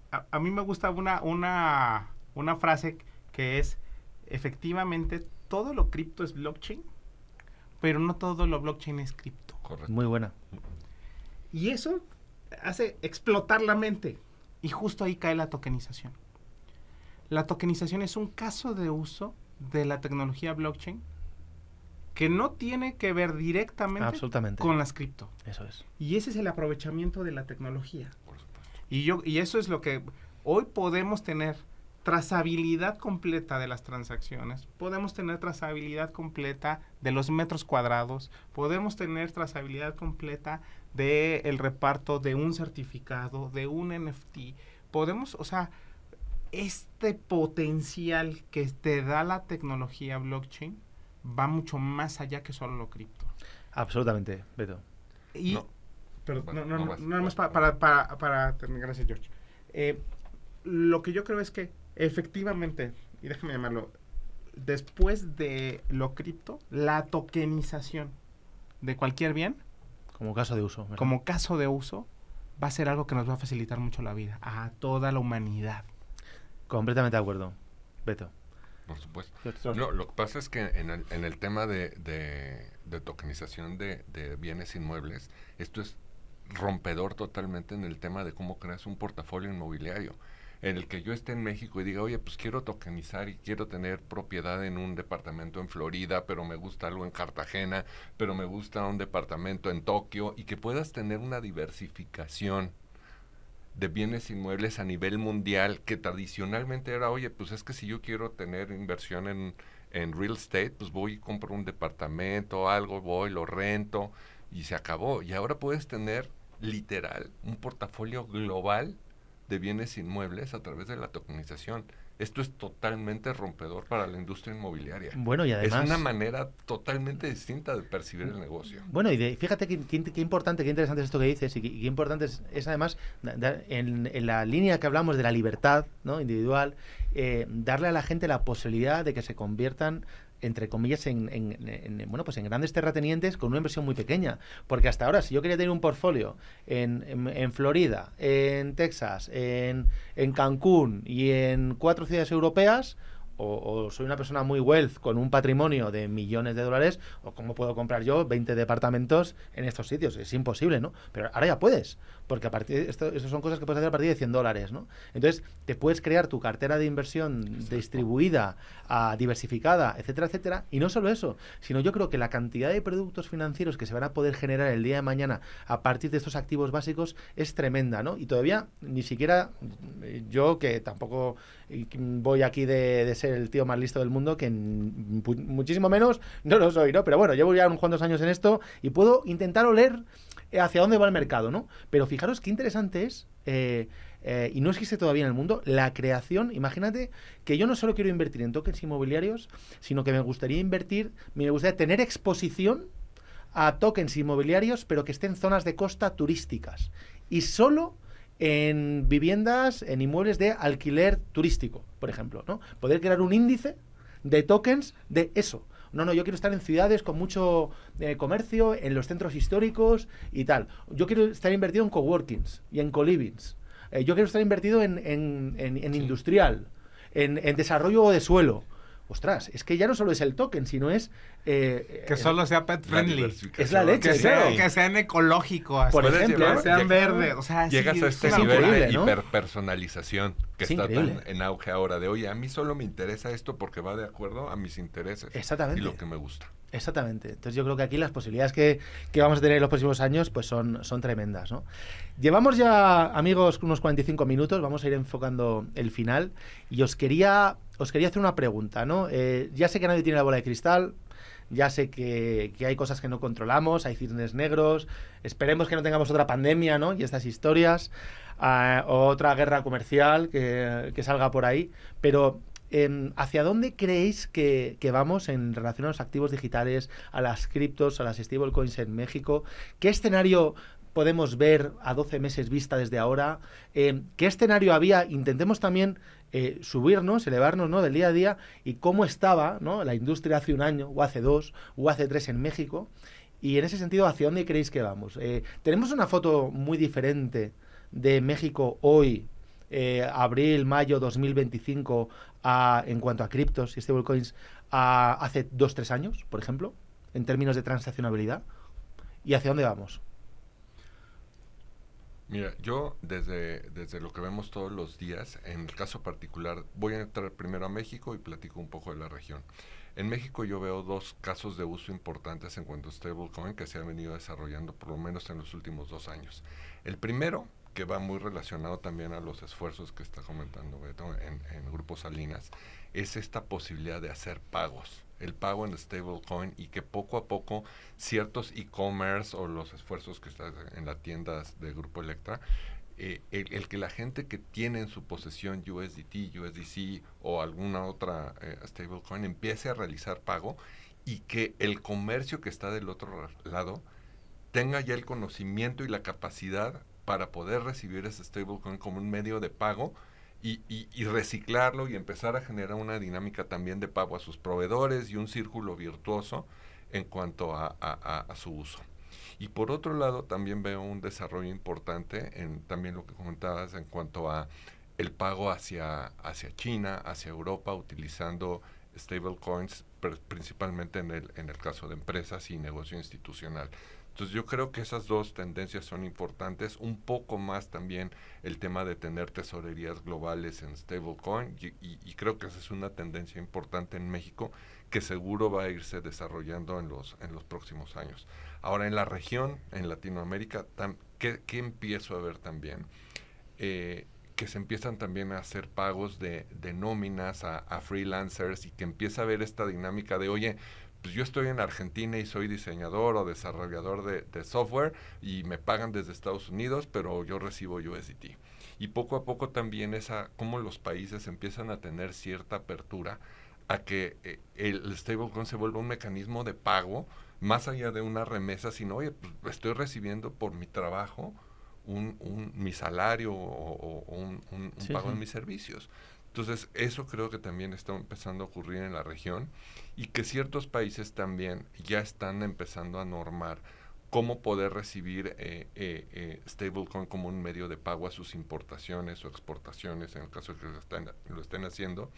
a mí me gusta una frase que es, efectivamente, todo lo cripto es blockchain, pero no todo lo blockchain es cripto. Correcto. Muy buena. Y eso hace explotar la mente. Y justo ahí cae la tokenización. La tokenización es un caso de uso de la tecnología blockchain que no tiene que ver directamente con las cripto. Eso es. Y ese es el aprovechamiento de la tecnología. Por supuesto. Y eso es lo que hoy podemos tener trazabilidad completa de las transacciones, podemos tener trazabilidad completa de los metros cuadrados, podemos tener trazabilidad completa del reparto de un certificado, de un NFT. Podemos, o sea, este potencial que te da la tecnología blockchain va mucho más allá que solo lo cripto. Absolutamente, Beto. Y, No. pero Bueno, nada más para terminar, gracias, George. Lo que yo creo es que efectivamente, y déjame llamarlo, después de lo cripto, la tokenización de cualquier bien, como caso de uso, ¿verdad? Como caso de uso, va a ser algo que nos va a facilitar mucho la vida a toda la humanidad. Completamente de acuerdo, Beto. Por supuesto. No, lo que pasa es que en el tema de tokenización de bienes inmuebles, esto es rompedor totalmente en el tema de cómo creas un portafolio inmobiliario, en el que yo esté en México y diga, oye, pues quiero tokenizar y quiero tener propiedad en un departamento en Florida, pero me gusta algo en Cartagena, pero me gusta un departamento en Tokio, y que puedas tener una diversificación de bienes inmuebles a nivel mundial, que tradicionalmente era, oye, pues es que si yo quiero tener inversión en real estate, pues voy y compro un departamento, algo, voy, lo rento, y se acabó. Y ahora puedes tener, literal, un portafolio global de bienes inmuebles a través de la tokenización. Esto es totalmente rompedor para la industria inmobiliaria. Bueno, y además... Es una manera totalmente distinta de percibir el negocio. Bueno, y fíjate qué importante, qué interesante es esto que dices, y qué importante es además, en la línea que hablamos de la libertad, ¿no?, individual, darle a la gente la posibilidad de que se conviertan, entre comillas, bueno, pues en grandes terratenientes con una inversión muy pequeña. Porque hasta ahora, si yo quería tener un portfolio en Florida, en Texas, en Cancún y en 4 ciudades europeas, o soy una persona muy wealth con un patrimonio de millones de dólares, o cómo puedo comprar yo 20 departamentos en estos sitios. Es imposible, ¿no? Pero ahora ya puedes, porque a partir esto son cosas que puedes hacer a partir de $100, ¿no? Entonces, te puedes crear tu cartera de inversión distribuida, diversificada, etcétera, etcétera. Y no solo eso, sino yo creo que la cantidad de productos financieros que se van a poder generar el día de mañana a partir de estos activos básicos es tremenda, ¿no? Y todavía ni siquiera yo, que tampoco voy aquí de ser el tío más listo del mundo, que muchísimo menos no lo soy, ¿no? Pero bueno, llevo ya unos cuantos años en esto y puedo intentar oler hacia dónde va el mercado, ¿no? Pero fijaros qué interesante es, y no existe todavía en el mundo, la creación. Imagínate que yo no solo quiero invertir en tokens inmobiliarios, sino que me gustaría tener exposición a tokens inmobiliarios, pero que estén en zonas de costa turísticas. Y solo en viviendas, en inmuebles de alquiler turístico, por ejemplo, ¿no? Poder crear un índice de tokens de eso. No, yo quiero estar en ciudades con mucho comercio, en los centros históricos y tal. Yo quiero estar invertido en coworkings y en co-livings. Yo quiero estar invertido en industrial, en desarrollo de suelo. Ostras, es que ya no solo es el token, sino es... que solo sea pet friendly. Es la leche, que sean ecológicos. Por ejemplo, que sean verdes. O sea, llegas a este nivel de hiperpersonalización que está tan en auge ahora, de oye, a mí solo me interesa esto porque va de acuerdo a mis intereses. Exactamente. Y lo que me gusta. Exactamente. Entonces yo creo que aquí las posibilidades que vamos a tener en los próximos años pues son tremendas, ¿no? Llevamos ya, amigos, unos 45 minutos, vamos a ir enfocando el final y os quería hacer una pregunta, ¿no? Ya sé que nadie tiene la bola de cristal, ya sé que hay cosas que no controlamos, hay cisnes negros, esperemos que no tengamos otra pandemia, ¿no?, y estas historias, o otra guerra comercial que salga por ahí, pero... ¿hacia dónde creéis que vamos en relación a los activos digitales, a las criptos, a las stablecoins en México? ¿Qué escenario podemos ver a 12 meses vista desde ahora? ¿Qué escenario había? Intentemos también subirnos, elevarnos, ¿no?, del día a día, y cómo estaba, ¿no?, la industria hace un año, o hace 2, o hace 3 en México. Y en ese sentido, ¿hacia dónde creéis que vamos? Tenemos una foto muy diferente de México hoy, abril, mayo 2025, en cuanto a criptos y stablecoins, hace 2-3 años, por ejemplo, en términos de transaccionabilidad. ¿Y hacia dónde vamos? Mira, yo desde lo que vemos todos los días, en el caso particular, voy a entrar primero a México y platico un poco de la región. En México yo veo 2 casos de uso importantes en cuanto a stablecoin que se han venido desarrollando por lo menos en los últimos 2 años. El primero, que va muy relacionado también a los esfuerzos que está comentando Beto en Grupo Salinas, es esta posibilidad de hacer pagos, el pago en stablecoin, y que poco a poco ciertos e-commerce o los esfuerzos que están en las tiendas de Grupo Electra, el que la gente que tiene en su posesión USDT, USDC o alguna otra stablecoin empiece a realizar pago, y que el comercio que está del otro lado tenga ya el conocimiento y la capacidad para poder recibir ese stablecoin como un medio de pago y reciclarlo y empezar a generar una dinámica también de pago a sus proveedores y un círculo virtuoso en cuanto a su uso. Y por otro lado, también veo un desarrollo importante en también lo que comentabas en cuanto a el pago hacia China, hacia Europa, utilizando stablecoins, principalmente en el caso de empresas y negocio institucional. Entonces yo creo que esas 2 tendencias son importantes, un poco más también el tema de tener tesorerías globales en stablecoin, y creo que esa es una tendencia importante en México que seguro va a irse desarrollando en los próximos años. Ahora en la región, en Latinoamérica, ¿qué empiezo a ver también? Que se empiezan también a hacer pagos de nóminas a freelancers, y que empieza a haber esta dinámica de, oye, pues yo estoy en Argentina y soy diseñador o desarrollador de software y me pagan desde Estados Unidos, pero yo recibo USDT. y poco a poco también cómo los países empiezan a tener cierta apertura a que el stablecoin se vuelva un mecanismo de pago más allá de una remesa, sino, oye, pues estoy recibiendo por mi trabajo mi salario o un pago de mis servicios. Entonces, eso creo que también está empezando a ocurrir en la región y que ciertos países también ya están empezando a normar cómo poder recibir stablecoin como un medio de pago a sus importaciones o exportaciones, en el caso de que lo estén haciendo.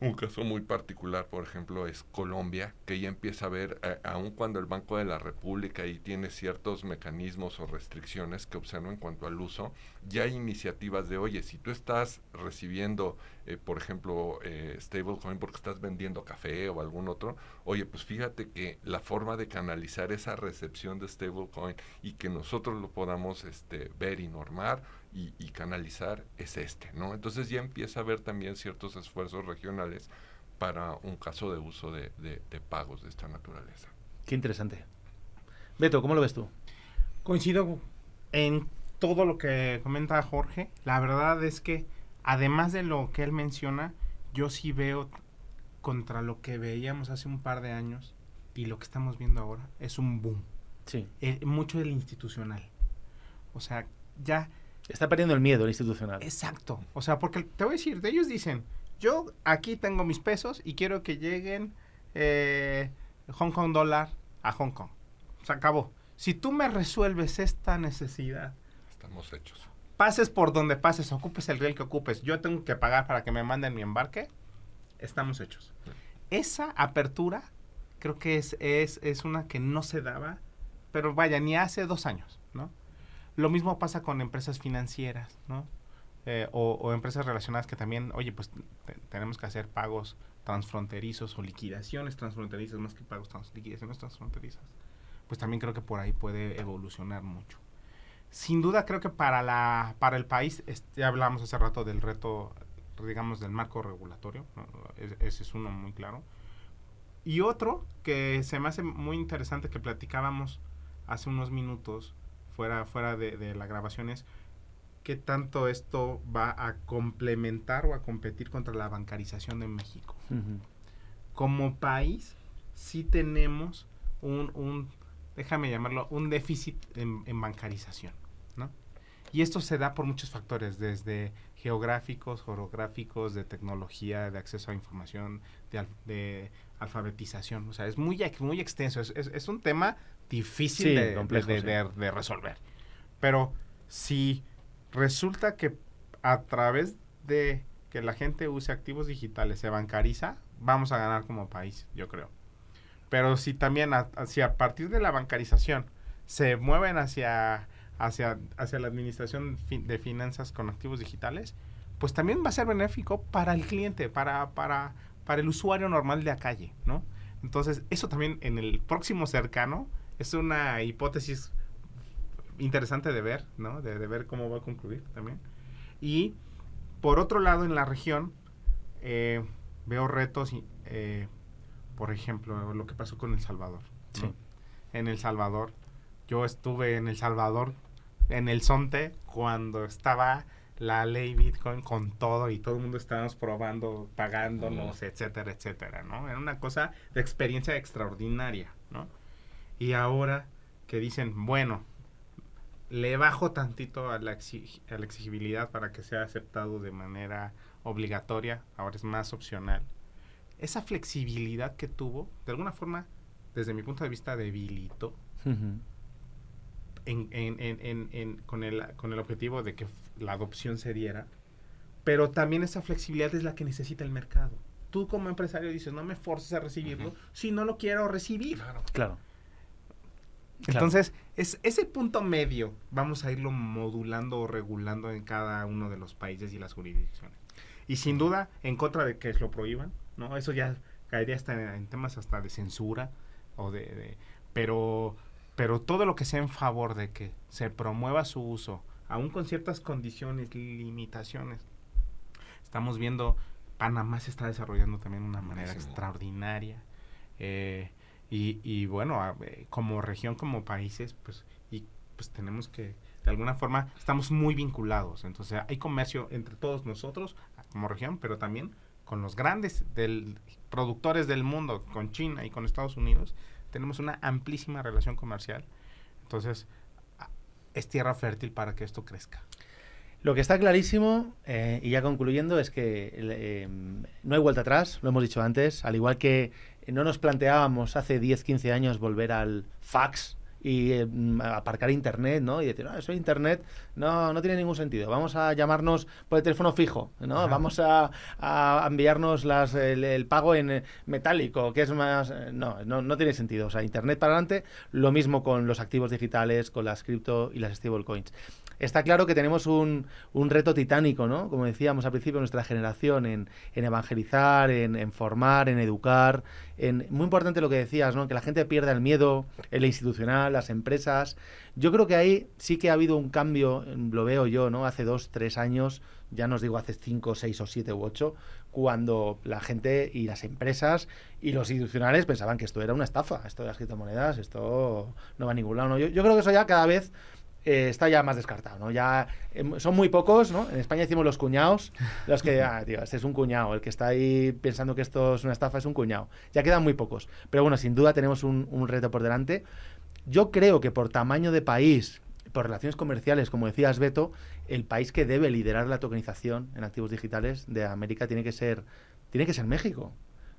Un caso muy particular, por ejemplo, es Colombia, que ya empieza a ver, aun cuando el Banco de la República ahí tiene ciertos mecanismos o restricciones que observa en cuanto al uso, ya hay iniciativas de, oye, si tú estás recibiendo, por ejemplo, stablecoin porque estás vendiendo café o algún otro, oye, pues fíjate que la forma de canalizar esa recepción de stablecoin y que nosotros lo podamos ver y normar, y canalizar es ¿no? Entonces ya empieza a haber también ciertos esfuerzos regionales para un caso de uso de pagos de esta naturaleza. Qué interesante. Beto, ¿cómo lo ves tú? Coincido en todo lo que comenta Jorge. La verdad es que, además de lo que él menciona, yo sí veo contra lo que veíamos hace un par de años y lo que estamos viendo ahora, es un boom. Sí. Mucho del institucional. O sea, ya... Está perdiendo el miedo el institucional. Exacto. O sea, porque te voy a decir, ellos dicen, yo aquí tengo mis pesos y quiero que lleguen Hong Kong dólar a Hong Kong. Se acabó. Si tú me resuelves esta necesidad, estamos hechos. Pases por donde pases, ocupes el riel que ocupes, yo tengo que pagar para que me manden mi embarque, estamos hechos. Sí. Esa apertura creo que es una que no se daba, pero vaya, ni hace 2 años, ¿no? Lo mismo pasa con empresas financieras, ¿no? O empresas relacionadas que también, oye, pues tenemos que hacer pagos transfronterizos o liquidaciones transfronterizas, más que pagos liquidaciones transfronterizas. Pues también creo que por ahí puede evolucionar mucho. Sin duda creo que para el país, ya hablamos hace rato del reto, digamos, del marco regulatorio, ¿no? Ese es uno muy claro. Y otro que se me hace muy interesante que platicábamos hace unos minutos, fuera de la grabación, es qué tanto esto va a complementar o a competir contra la bancarización de México. Uh-huh. Como país, sí tenemos déjame llamarlo, un déficit en bancarización, ¿no? Y esto se da por muchos factores, desde geográficos, orográficos, de tecnología, de acceso a información, de alfabetización. O sea, es muy extenso, es un tema difícil de resolver. Pero si resulta que a través de que la gente use activos digitales se bancariza, vamos a ganar como país, yo creo. Pero si también si a partir de la bancarización se mueven hacia la administración de finanzas con activos digitales, pues también va a ser benéfico para el cliente, para el usuario normal de la calle, ¿no? Entonces, eso también en el próximo cercano es una hipótesis interesante de ver, ¿no? De ver cómo va a concluir también. Y, por otro lado, en la región, veo retos, por ejemplo, lo que pasó con El Salvador, ¿no? Sí. En El Salvador, yo estuve en El Salvador, en el Zonte, cuando estaba la ley Bitcoin con todo y todo el mundo estábamos probando, pagándonos, etcétera, etcétera, ¿no? Era una cosa de experiencia extraordinaria, ¿no? Y ahora que dicen, bueno, le bajo tantito a la exigibilidad para que sea aceptado de manera obligatoria, ahora es más opcional. Esa flexibilidad que tuvo, de alguna forma, desde mi punto de vista, debilitó uh-huh. Con el objetivo de que la adopción se diera, pero también esa flexibilidad es la que necesita el mercado. Tú como empresario dices, no me forces a recibirlo, uh-huh. si no lo quiero recibir. Claro. Entonces, es ese punto medio, vamos a irlo modulando o regulando en cada uno de los países y las jurisdicciones. Y sin duda, en contra de que lo prohíban, ¿no? Eso ya caería hasta en temas hasta de censura, o pero todo lo que sea en favor de que se promueva su uso, aún con ciertas condiciones, limitaciones. Estamos viendo, Panamá se está desarrollando también de una manera extraordinaria. Y bueno, como región, como países, pues tenemos que de alguna forma estamos muy vinculados. Entonces hay comercio entre todos nosotros como región, pero también con los grandes productores del mundo, con China y con Estados Unidos. Tenemos una amplísima relación comercial. Entonces es tierra fértil para que esto crezca. Lo que está clarísimo, y ya concluyendo, es que no hay vuelta atrás, lo hemos dicho antes, al igual que no nos planteábamos hace 10, 15 años volver al fax y aparcar internet, ¿no? Y decir, no, eso de internet no tiene ningún sentido. Vamos a llamarnos por el teléfono fijo, ¿no? Ajá. Vamos a enviarnos el pago en metálico, que es más... No tiene sentido. O sea, internet para adelante, lo mismo con los activos digitales, con las cripto y las stablecoins. Está claro que tenemos un reto titánico, ¿no? Como decíamos al principio, nuestra generación en evangelizar, en formar, en educar. Muy importante lo que decías, ¿no? Que la gente pierda el miedo en la institucional, las empresas. Yo creo que ahí sí que ha habido un cambio, lo veo yo, ¿no? Hace 2, 3 años, ya no os digo hace 5, 6 o 7 u 8, cuando la gente y las empresas y los institucionales pensaban que esto era una estafa, esto de las criptomonedas, esto no va a ningún lado, ¿no? Yo creo que eso ya cada vez... está ya más descartado, ¿no? Ya son muy pocos, ¿no? En España decimos los cuñados, los que, tío, este es un cuñado, el que está ahí pensando que esto es una estafa es un cuñado. Ya quedan muy pocos. Pero bueno, sin duda tenemos un reto por delante. Yo creo que por tamaño de país, por relaciones comerciales, como decías, Beto, el país que debe liderar la tokenización en activos digitales de América tiene que ser México.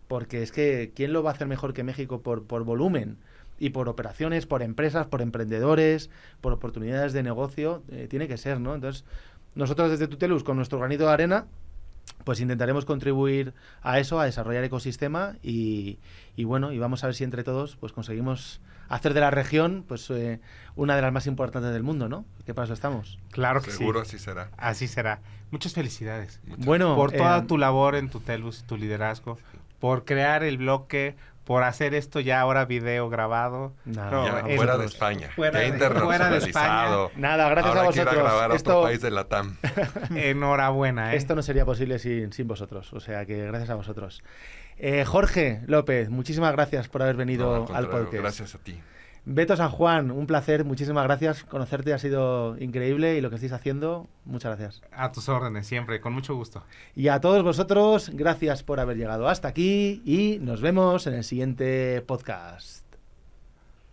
Porque es que, ¿quién lo va a hacer mejor que México por volumen? Y por operaciones, por empresas, por emprendedores, por oportunidades de negocio, tiene que ser, ¿no? Entonces, nosotros desde Tutelus, con nuestro granito de arena, pues intentaremos contribuir a eso, a desarrollar ecosistema y bueno, y vamos a ver si entre todos pues conseguimos hacer de la región pues una de las más importantes del mundo, ¿no? ¿Qué paso estamos? Claro que Seguro sí. Así será. Así será. Muchas felicidades. Bueno, por toda tu labor en Tutelus, tu liderazgo, por crear el bloque, por hacer esto ya ahora video grabado. Fuera de España. Fuera de España. Nada, gracias ahora a vosotros. Ir a grabar a otro país de la TAM. Enhorabuena. Esto no sería posible sin vosotros, o sea que gracias a vosotros. Jorge López, muchísimas gracias por haber venido al podcast. Gracias a ti. Beto San Juan, un placer, muchísimas gracias. Conocerte ha sido increíble y lo que estáis haciendo, muchas gracias. A tus órdenes, siempre, con mucho gusto. Y a todos vosotros, gracias por haber llegado hasta aquí y nos vemos en el siguiente podcast.